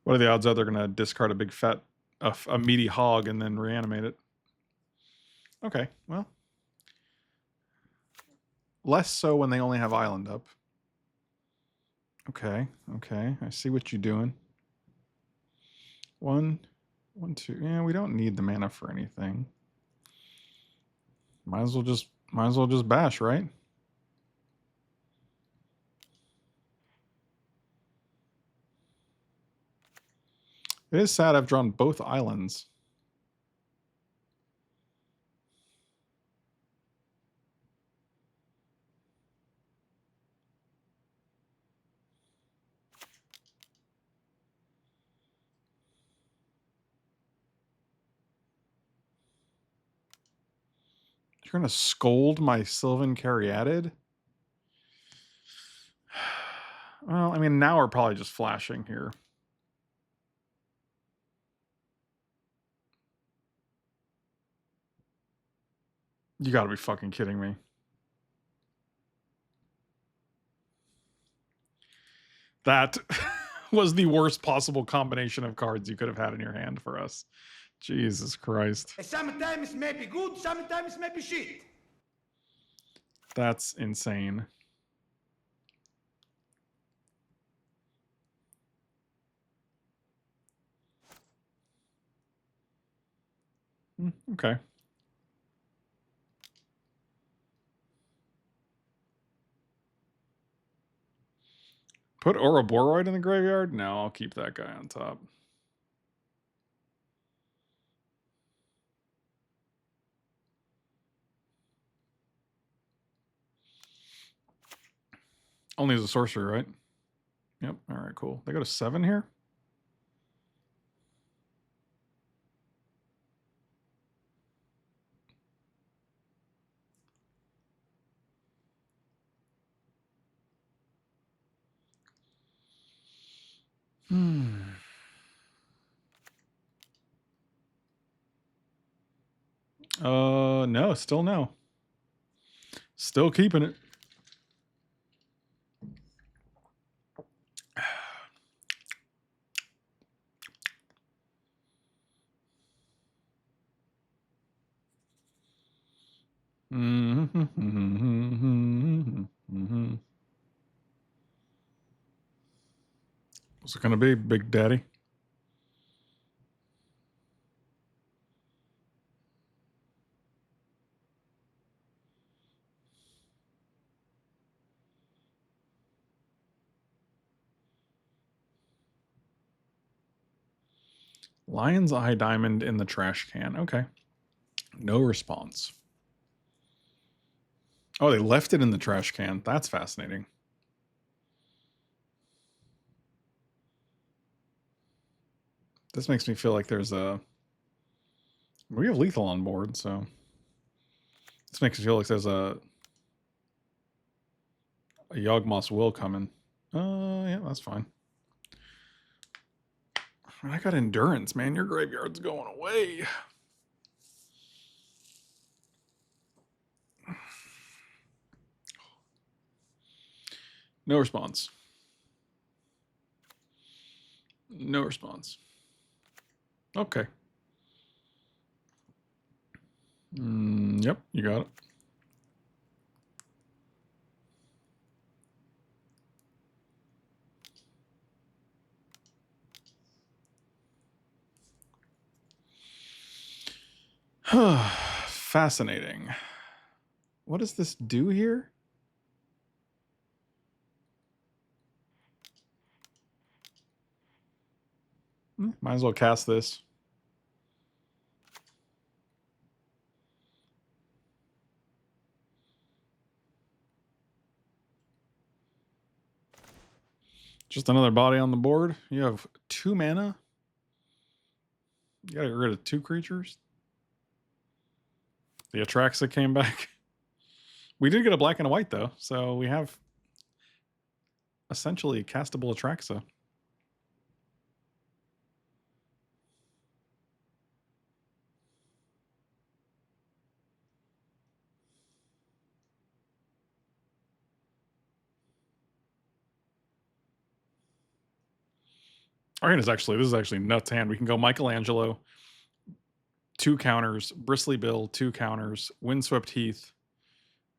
What are the odds that they're going to discard a big fat, a meaty hog and then reanimate it? Okay, well. Less so when they only have island up. Okay, okay. I see what you're doing. 1, 1, 2. Yeah, we don't need the mana for anything. Might as well just bash, right? It is sad I've drawn both islands. You're going to scold my Sylvan Caryatid? Well, I mean, now we're probably just flashing here. You gotta be fucking kidding me. That was the worst possible combination of cards you could have had in your hand for us. Jesus Christ. Sometimes may be good, sometimes may be shit. That's insane. Okay. Put Ouroboroid in the graveyard? No, I'll keep that guy on top. Only as a sorcerer, right? Yep. All right, cool. They go to 7 here? No, still no. Still keeping it. What's it gonna be, Big Daddy? Lion's Eye Diamond in the trash can. Okay. No response. Oh, they left it in the trash can. That's fascinating. This makes me feel like there's a... We have lethal on board, so... This makes me feel like there's a Yawgmoth's Will coming. Yeah, that's fine. I got endurance, man. Your graveyard's going away. No response. No response. Okay. Yep, you got it. Fascinating. What does this do here? Might as well cast this. Just another body on the board. You have 2 mana. You gotta get rid of 2 creatures. The Atraxa came back. We did get a black and a white, though, so we have essentially castable Atraxa. Our hand is actually, this is actually nuts hand. We can go Michelangelo, 2 counters, Bristly Bill, 2 counters, Windswept Heath,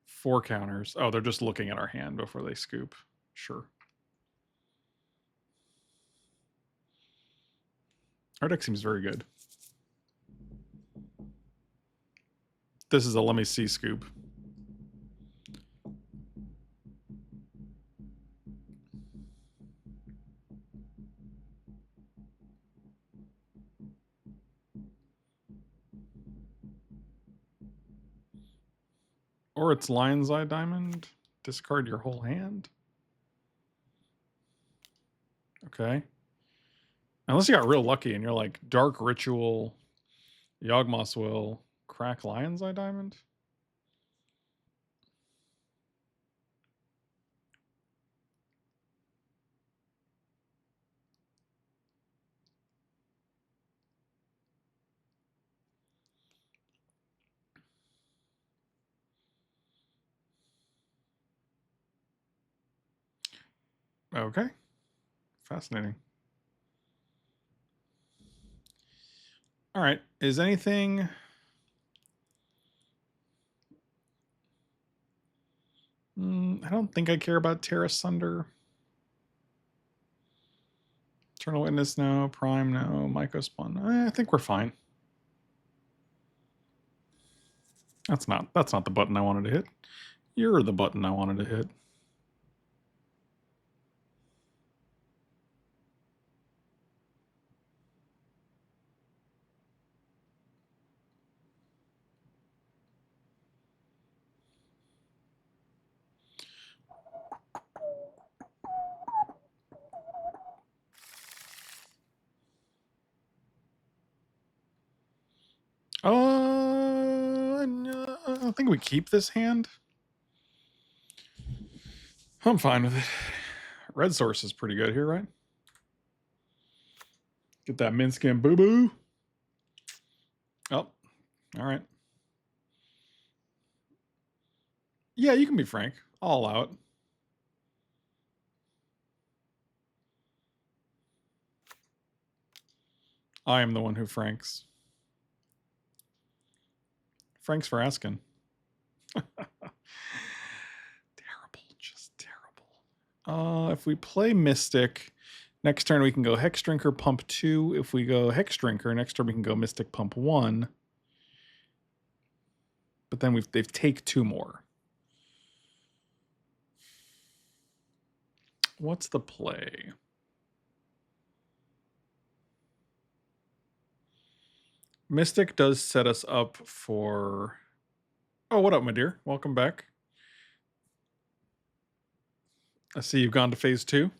4 counters. Oh, they're just looking at our hand before they scoop. Sure. Our deck seems very good. This is a let me see scoop. Or it's Lion's Eye Diamond. Discard your whole hand. Okay. Unless you got real lucky and you're like Dark Ritual, Yawgmoth's Will, crack Lion's Eye Diamond. Okay. Fascinating. All right. Is anything... I don't think I care about Terra Sunder. Eternal Witness, no. Prime, no. Mycospun. I think we're fine. That's not the button I wanted to hit. You're the button I wanted to hit. No, I think we keep this hand. I'm fine with it. Red source is pretty good here, right? Get that Minskin boo-boo. Oh, all right. Yeah, you can be frank. I'll allow it. I am the one who franks. Franks for asking. Terrible, just terrible. If we play Mystic, next turn we can go Hex Drinker Pump 2. If we go Hex Drinker, next turn we can go Mystic Pump 1. But then they've take 2 more. What's the play? Mystic does set us up for... Oh, what up, my dear? Welcome back. I see you've gone to phase 2.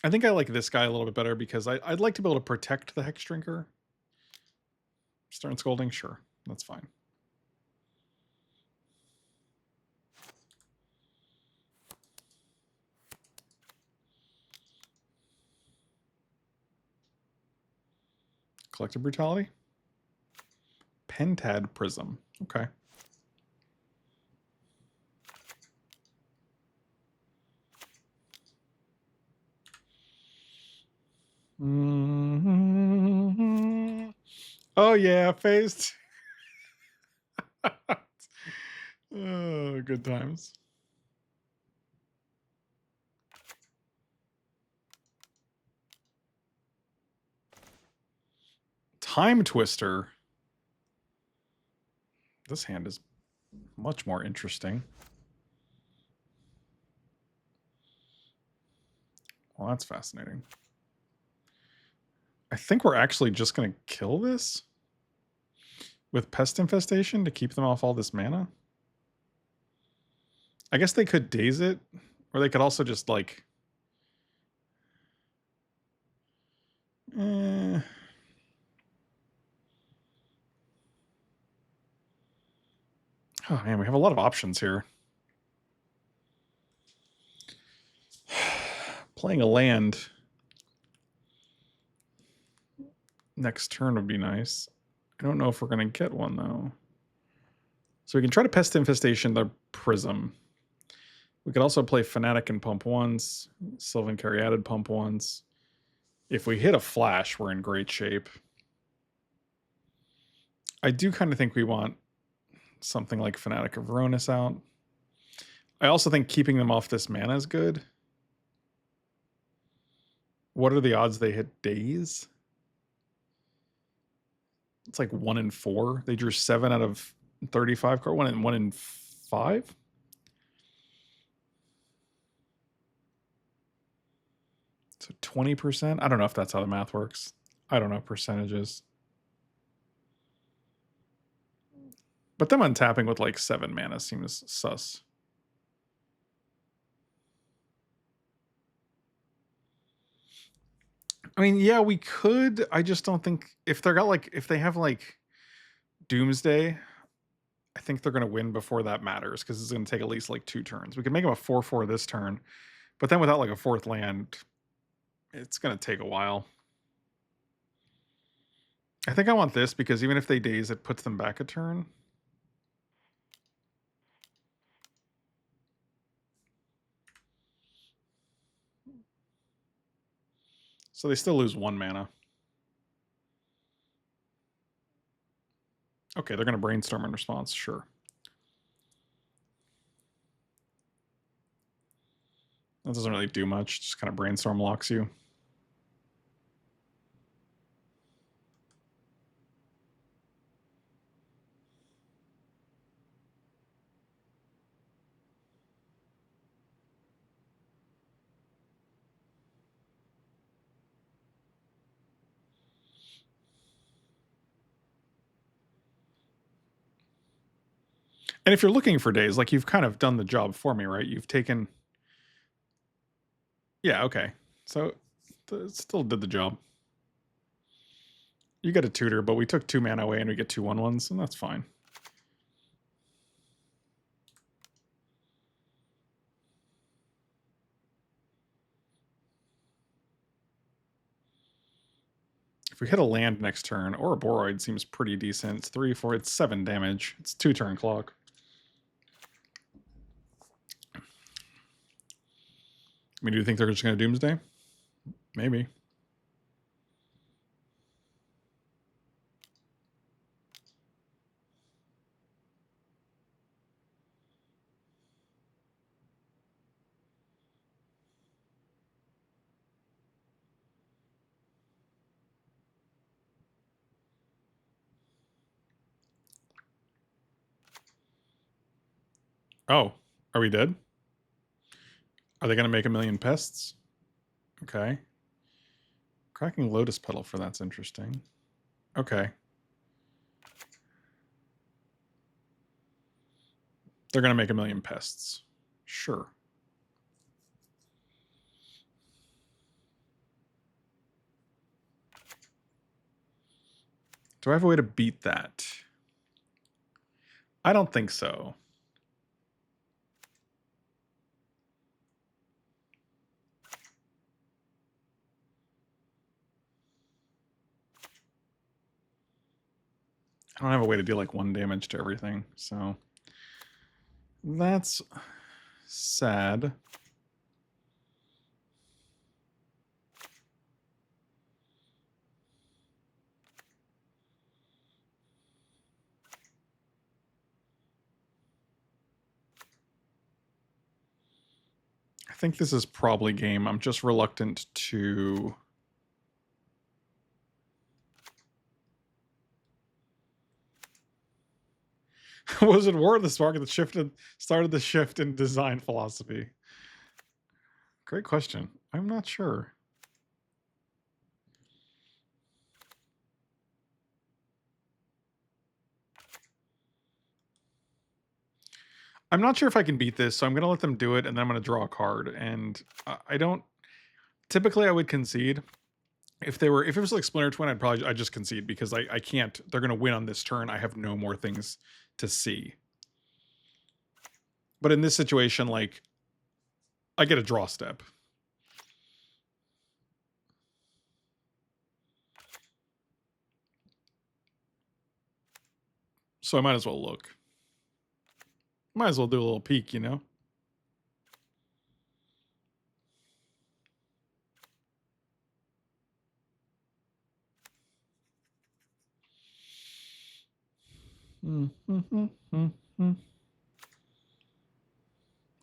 I think I like this guy a little bit better because I'd like to be able to protect the Hex Drinker. Stern Scolding? Sure. That's fine. Collective Brutality? Pentad Prism. Okay. Mm-hmm. Oh yeah, phased. Oh, good times. Time Twister. This hand is much more interesting. Well, that's fascinating. I think we're actually just going to kill this with Pest Infestation to keep them off all this mana. I guess they could daze it, or they could also just like... Oh man, we have a lot of options here. Playing a land next turn would be nice. I don't know if we're going to get one, though. So we can try to Pest Infestation the Prism. We could also play Fanatic and pump once, Sylvan Caryatid pump once. If we hit a flash, we're in great shape. I do kind of think we want something like Fanatic of Veronis out. I also think keeping them off this mana is good. What are the odds they hit Daze? It's like 1 in 4. They drew 7 out of 35 card. 1 in 5. So 20%. I don't know if that's how the math works. I don't know percentages. But them untapping with like 7 mana seems sus. I mean, yeah, we could. I just don't think if they have like Doomsday, I think they're going to win before that matters because it's going to take at least like 2 turns. We can make them a 4/4 this turn, but then without like a 4th land, it's going to take a while. I think I want this because even if they daze, it puts them back a turn. So they still lose 1 mana. Okay, they're going to brainstorm in response, sure. That doesn't really do much, just kind of brainstorm locks you. And if you're looking for days, like you've kind of done the job for me, right? You've taken... Yeah, okay. So it still did the job. You get a tutor, but we took 2 mana away and we get 2 1/1s, and that's fine. If we hit a land next turn, Ouroboroid seems pretty decent. It's 3, 4, it's 7 damage. It's 2 turn clock. I mean, do you think they're just going to Doomsday? Maybe. Oh, are we dead? Are they going to make a million pests? Okay. Cracking lotus petal for that's interesting. Okay. They're going to make a million pests. Sure. Do I have a way to beat that? I don't think so. I don't have a way to deal like 1 damage to everything, so that's sad. I think this is probably game. I'm just reluctant to... Was it War of the Spark that started the shift in design philosophy? Great question. I'm not sure. I'm not sure if I can beat this, so I'm going to let them do it, and then I'm going to draw a card. And I don't... Typically, I would concede. If it was like Splinter Twin, I'd just concede because I can't. They're going to win on this turn. I have no more things to see. But in this situation, like, I get a draw step. So I might as well look. Might as well do a little peek, you know?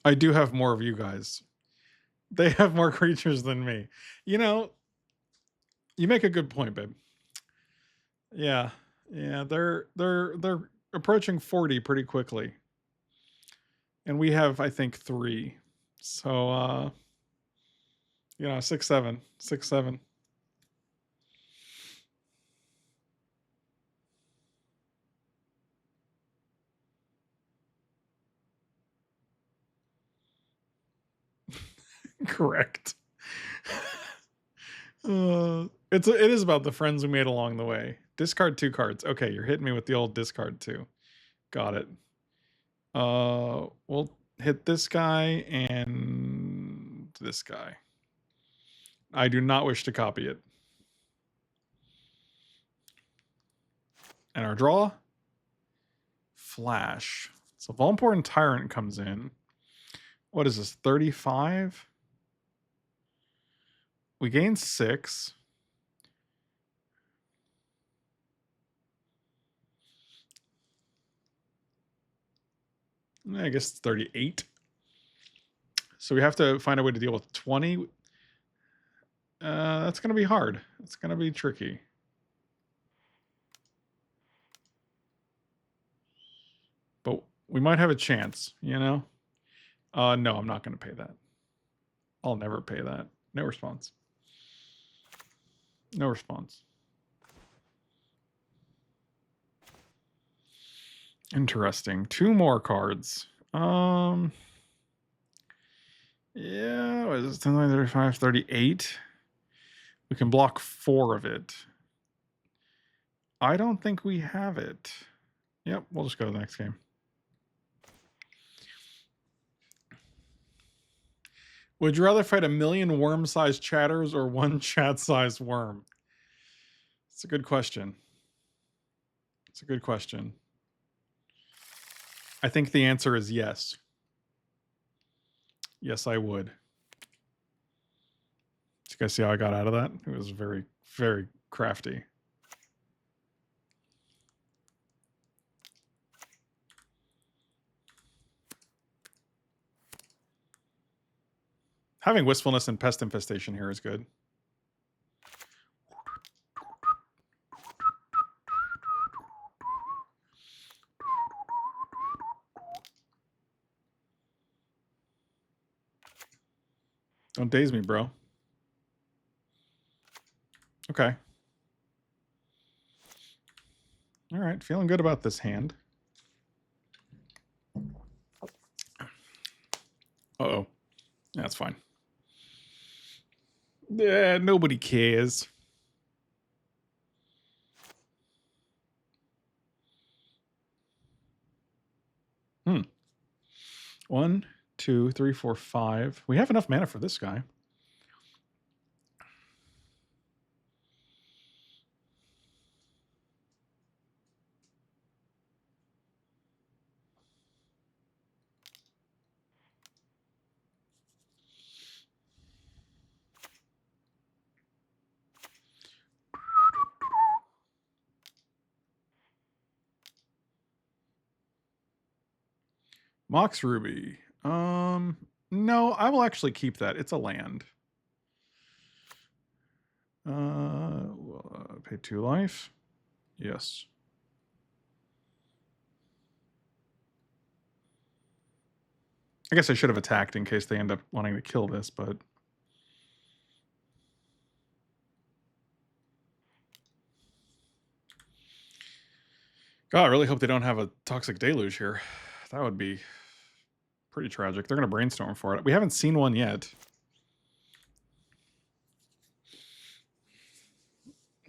I do have more of you guys. They have more creatures than me. You know, you make a good point, babe. Yeah. Yeah, they're approaching 40 pretty quickly. And we have, I think, 3. So you know, 6, 7. 6, 7. Correct. It is about the friends we made along the way. Discard 2 cards. Okay, you're hitting me with the old discard 2. Got it. We'll hit this guy and this guy. I do not wish to copy it. And our draw? Flash. So Volporn Tyrant comes in. What is this, 35? We gain 6. I guess it's 38. So we have to find a way to deal with 20. That's going to be hard. It's going to be tricky. But we might have a chance, you know? No, I'm not going to pay that. I'll never pay that. No response. No response. Interesting. 2 more cards. Yeah, what is this? 10, 35, 38. We can block 4 of it. I don't think we have it. Yep, we'll just go to the next game. Would you rather fight a million worm-sized chatters or 1 chat-sized worm? It's a good question. It's a good question. I think the answer is yes. Yes, I would. Did you guys see how I got out of that? It was very, very crafty. Having Wistfulness and Pest Infestation here is good. Don't daze me, bro. Okay. All right, feeling good about this hand. Uh-oh. That's fine. Yeah, nobody cares. Hmm. 1, 2, 3, 4, 5. We have enough mana for this guy. Mox Ruby. No, I will actually keep that. It's a land. We'll, pay 2 life. Yes. I guess I should have attacked in case they end up wanting to kill this, but... God, I really hope they don't have a Toxic Deluge here. That would be pretty tragic. They're going to brainstorm for it. We haven't seen one yet.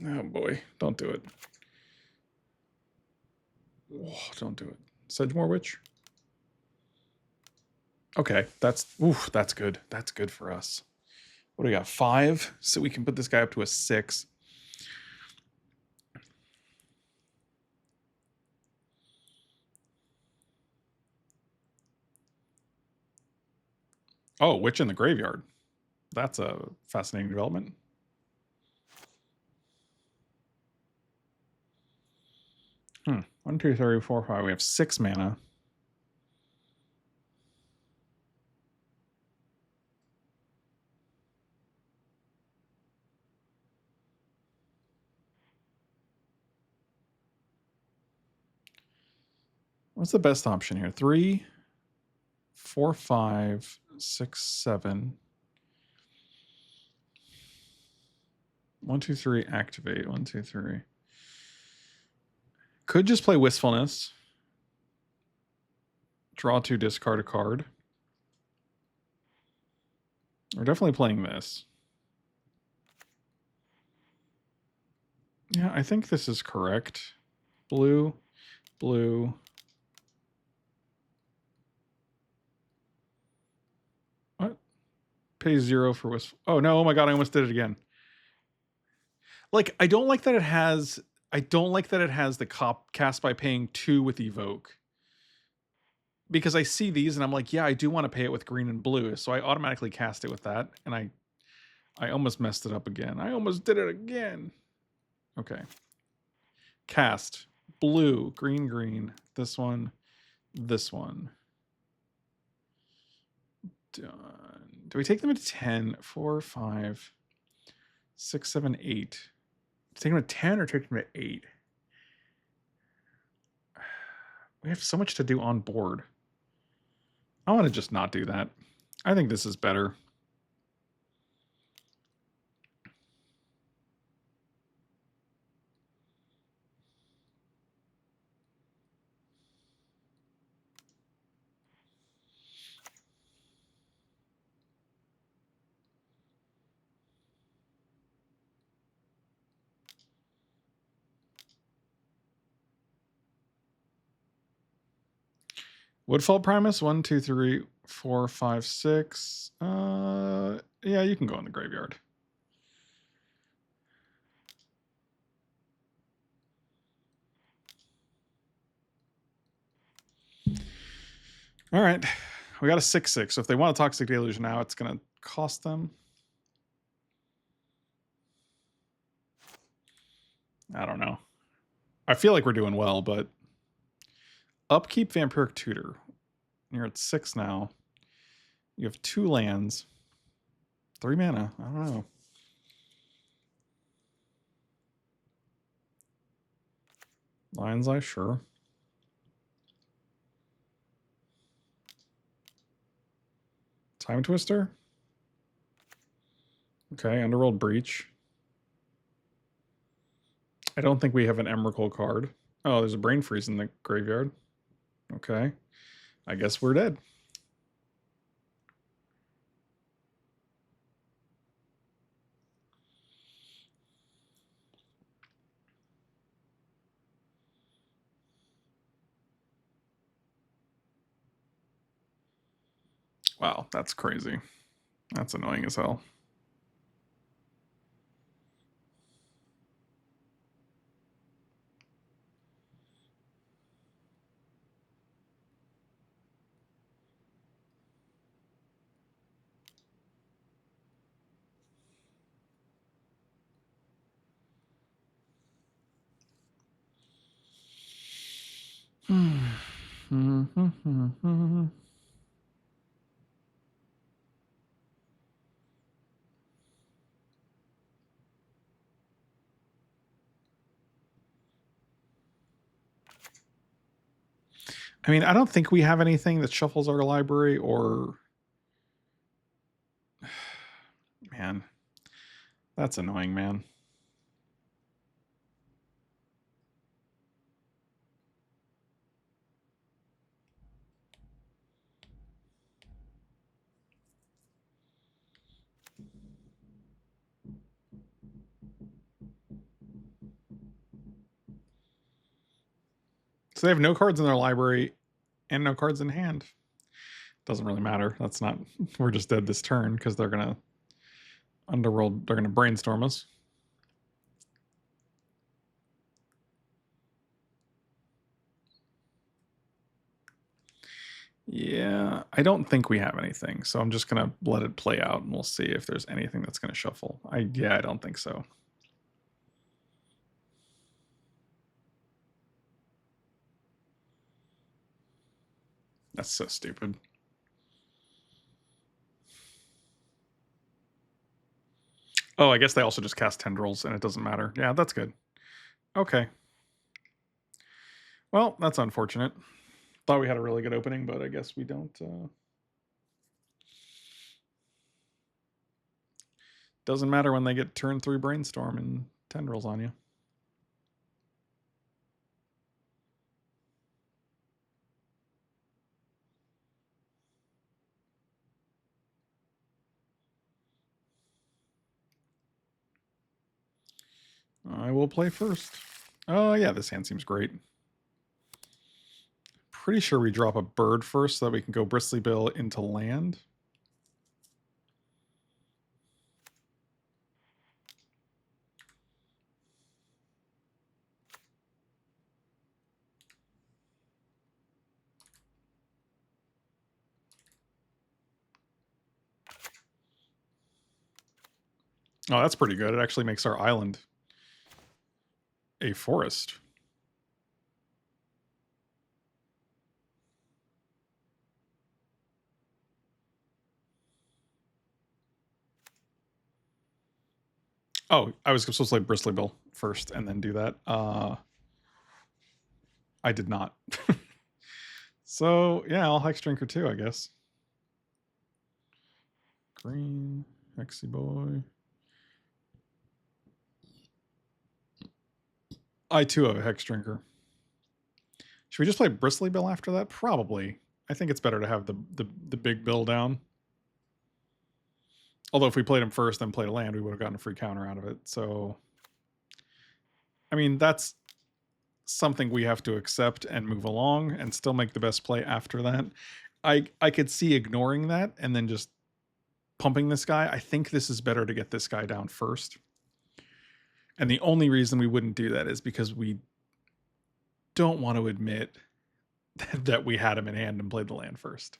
Oh boy, don't do it. Oh, don't do it. Sedgemoor Witch? Okay, that's good. That's good for us. What do we got? 5? So we can put this guy up to a 6. Oh, Witch in the Graveyard. That's a fascinating development. Hmm. 1, 2, 3, 4, 5. We have 6 mana. What's the best option here? 3, 4, 5, 6, 7. 1, 2, 3, activate. 1, 2, 3. Could just play Wistfulness. Draw 2, discard a card. We're definitely playing this. Yeah, I think this is correct. Blue, blue. What? Pay 0 for Wistful. Oh no, oh my god, I almost did it again. Like, I don't like that it has the cast by paying 2 with Evoke. Because I see these and I'm like, yeah, I do want to pay it with green and blue. So I automatically cast it with that. And I almost messed it up again. I almost did it again. Okay. Cast. Blue, green, green. This one. This one. Done. Do we take them at 10? 4, 5, 6, 7, 8. Take them at 10 or take them at 8? We have so much to do on board. I want to just not do that. I think this is better. Woodfall Primus, 1, 2, 3, 4, 5, 6. Yeah, you can go in the graveyard. All right, we got a 6/6. So if they want a Toxic Deluge now, it's gonna cost them. I don't know. I feel like we're doing well, but upkeep Vampiric Tutor. You're at 6 now. You have 2 lands, 3 mana. I don't know. Lion's Eye, sure. Time Twister. Okay, Underworld Breach. I don't think we have an Emrakul card. Oh, there's a Brain Freeze in the graveyard. Okay. I guess we're dead. Wow, that's crazy. That's annoying as hell. I mean, I don't think we have anything that shuffles our library or... Man, that's annoying, man. So they have no cards in their library and no cards in hand. Doesn't really matter. That's not... We're just dead this turn because they're going to... Underworld, they're going to brainstorm us. Yeah, I don't think we have anything, so I'm just going to let it play out and we'll see if there's anything that's going to shuffle. I don't think so. That's so stupid. Oh, I guess they also just cast Tendrils and it doesn't matter. Yeah, that's good. Okay. Well, that's unfortunate. Thought we had a really good opening, but I guess we don't. Doesn't matter when they get turn 3 Brainstorm and Tendrils on you. I will play first. Oh, yeah, this hand seems great. Pretty sure we drop a bird first so that we can go Bristly Bill into land. Oh, that's pretty good. It actually makes our island a forest. Oh, I was supposed to play Bristly Bill first and then do that. I did not. So, yeah, I'll Hex Drinker too, I guess. Green, Hexy Boy. I too have a Hex Drinker. Should we just play Bristly Bill after that? Probably. I think it's better to have the big bill down. Although if we played him first, then played a land, we would have gotten a free counter out of it. So, I mean, that's something we have to accept and move along and still make the best play after that. I could see ignoring that and then just pumping this guy. I think this is better to get this guy down first. And the only reason we wouldn't do that is because we don't want to admit that we had him in hand and played the land first.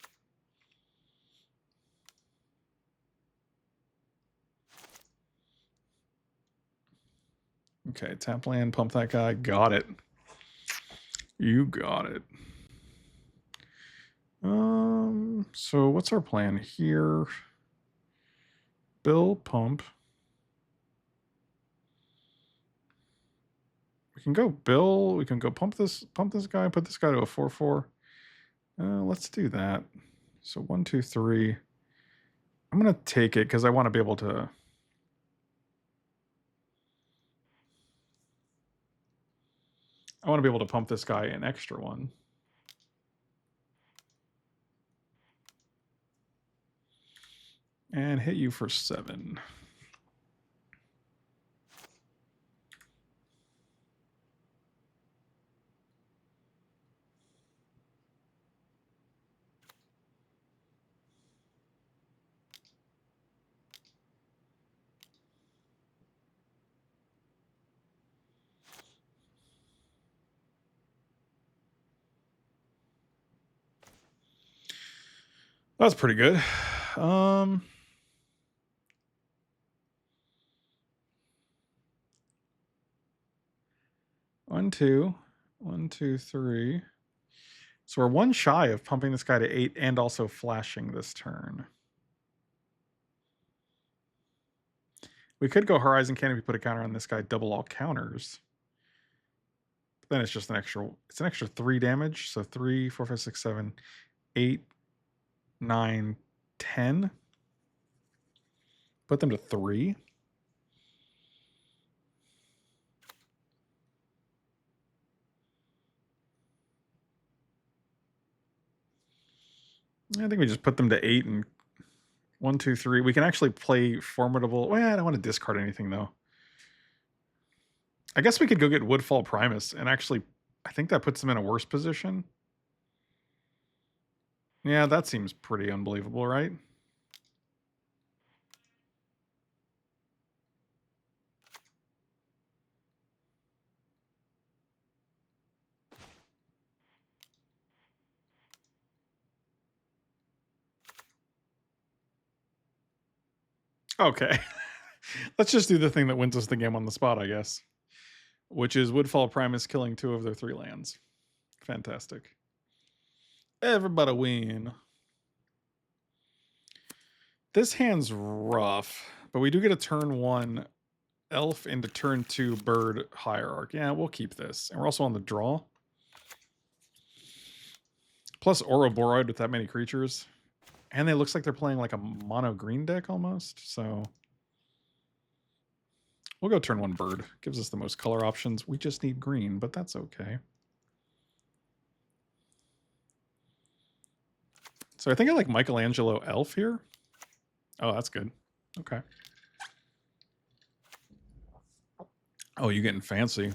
Okay, tap land, pump that guy. Got it. You got it. So what's our plan here? Bill, pump. We can go Bill. We can go pump this guy, put this guy to a 4/4. Let's do that. So 1, 2, 3. I'm gonna take it because I want to be able to I want to be able to pump this guy an extra one. And hit you for 7. That's pretty good. 1, 2, 1, 2, 3. So we're 1 shy of pumping this guy to 8 and also flashing this turn. We could go Horizon Canopy, put a counter on this guy, double all counters. But then it's just an extra, it's an extra 3 damage. So 3, 4, 5, 6, 7, 8, 9, 10. Put them to 3. I think we just put them to 8 and 1, 2, 3. We can actually play Formidable. Well, I don't want to discard anything though. I guess we could go get Woodfall Primus and actually, I think that puts them in a worse position. Yeah, that seems pretty unbelievable, right? Okay. Let's just do the thing that wins us the game on the spot, I guess. Which is Woodfall Primus killing 2 of their 3 lands. Fantastic. Everybody win. This hand's rough, but we do get a turn 1 elf into turn 2 bird hierarch. Yeah, we'll keep this. And we're also on the draw. Plus Ouroboroid with that many creatures. And it looks like they're playing like a mono green deck almost. So we'll go turn 1 bird. Gives us the most color options. We just need green, but that's okay. So I think I like Michelangelo elf here. Oh, that's good. Okay. Oh, you getting fancy.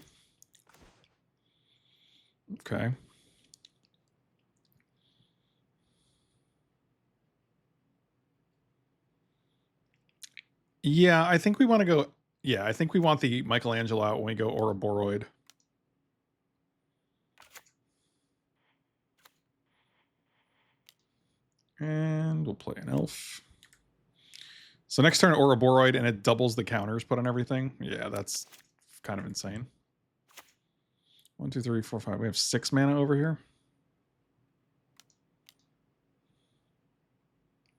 Okay. Yeah, I think we want to go... Yeah, I think we want the Michelangelo out when we go Ouroboroid. And we'll play an elf. So next turn Ouroboroid, and it doubles the counters put on everything. Yeah, that's kind of insane. 1, 2, 3, 4, 5. We have 6 mana over here.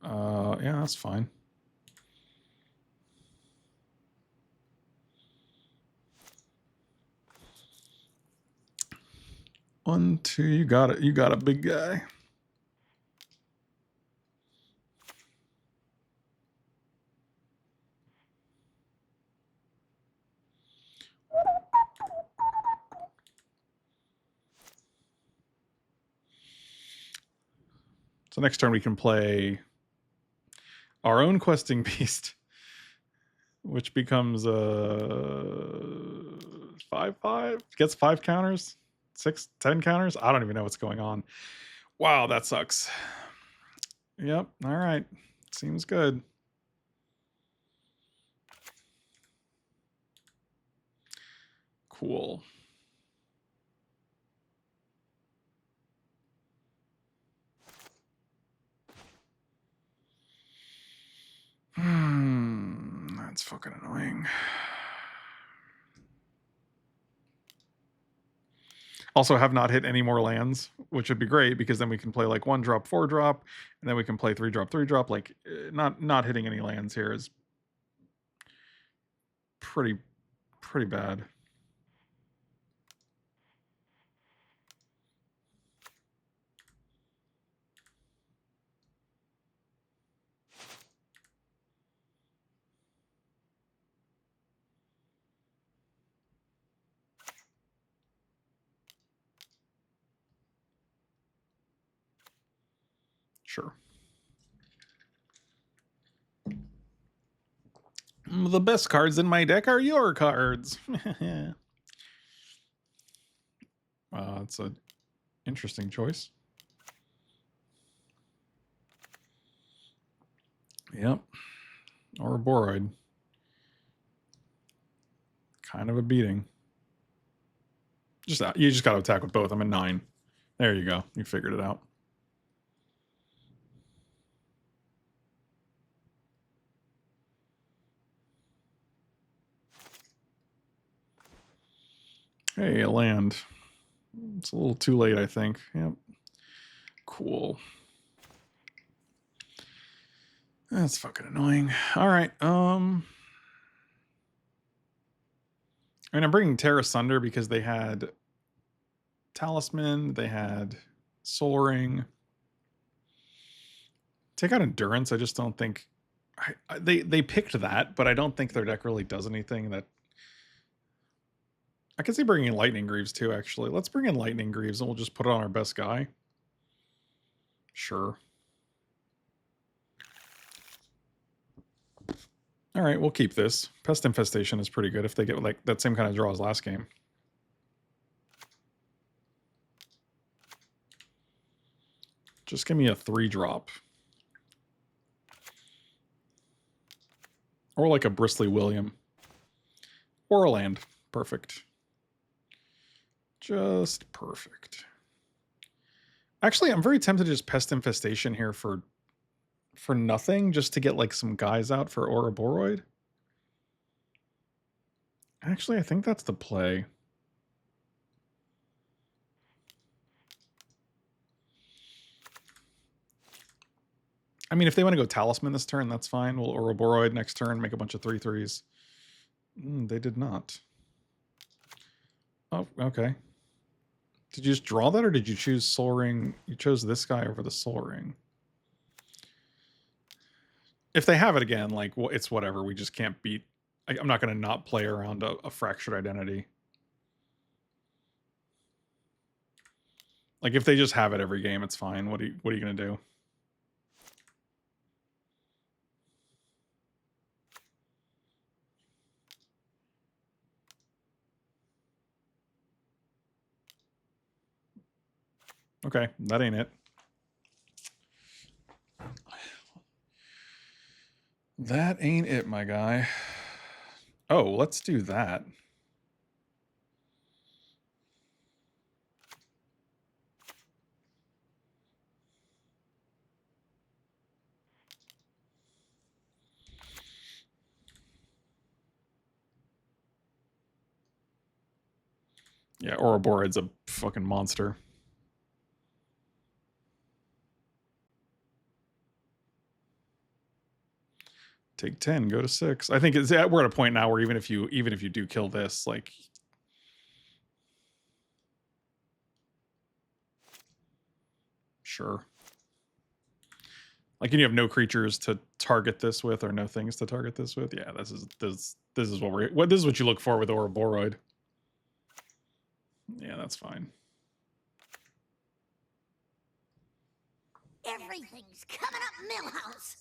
Yeah, that's fine. One, two, you got it. You got a big guy. So next turn we can play our own questing beast, which becomes a 5/5. Gets 5 counters, 6, 10 counters. I don't even know what's going on. Wow, that sucks. Yep. All right. Seems good. Cool. That's fucking annoying. Also have not hit any more lands, which would be great because then we can play like 1 drop, 4 drop, and then we can play 3 drop, 3 drop. Like not hitting any lands here is pretty bad. Sure. The best cards in my deck are your cards. It's an interesting choice. Yep. Ouroboroid. Kind of a beating. You just got to attack with both. I'm at 9. There you go. You figured it out. Hey, a land. It's a little too late, I think. Yep. Cool. That's fucking annoying. All right. And I'm bringing Terra Sunder because they had Talisman, they had Soul Ring. Take out Endurance. I just don't think they picked that, but I don't think their deck really does anything that. I can see bringing in Lightning Greaves too, actually. Let's bring in Lightning Greaves and we'll just put it on our best guy. Sure. All right, we'll keep this. Pest Infestation is pretty good if they get like that same kind of draw as last game. Just give me a 3-drop. Or like a Bristly William. Or a land. Perfect. Just perfect. Actually, I'm very tempted to just Pest Infestation here for nothing, just to get like some guys out for Ouroboroid. Actually, I think that's the play. I mean, if they want to go Talisman this turn, that's fine. We'll Ouroboroid next turn, make a bunch of 3/3s. They did not. Oh, okay. Did you just draw that, or did you choose Soul Ring? You chose this guy over the Soul Ring. If they have it again, like, well, it's whatever. We just can't beat. I'm not going to not play around a Fractured Identity. Like, if they just have it every game, it's fine. What are you going to do? Okay, that ain't it. That ain't it, my guy. Oh, let's do that. Yeah, Ouroboroid's a fucking monster. Take 10, go to 6. I think we're at a point now where even if you do kill this, like, sure. Like, and you have no creatures to target this with, or no things to target this with. Yeah, this is what you look for with Ouroboroid. Yeah, that's fine. Everything's coming up Millhouse.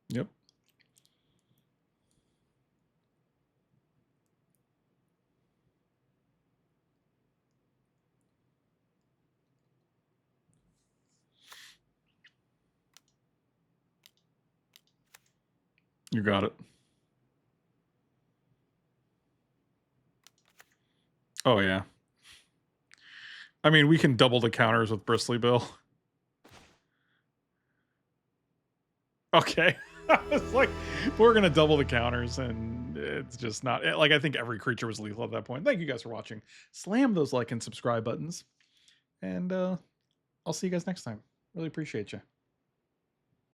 Yep. You got it. Oh, yeah. I mean, we can double the counters with Bristly Bill. Okay. I was like, we're going to double the counters, and it's just not... Like, I think every creature was lethal at that point. Thank you guys for watching. Slam those like and subscribe buttons. And I'll see you guys next time. Really appreciate you.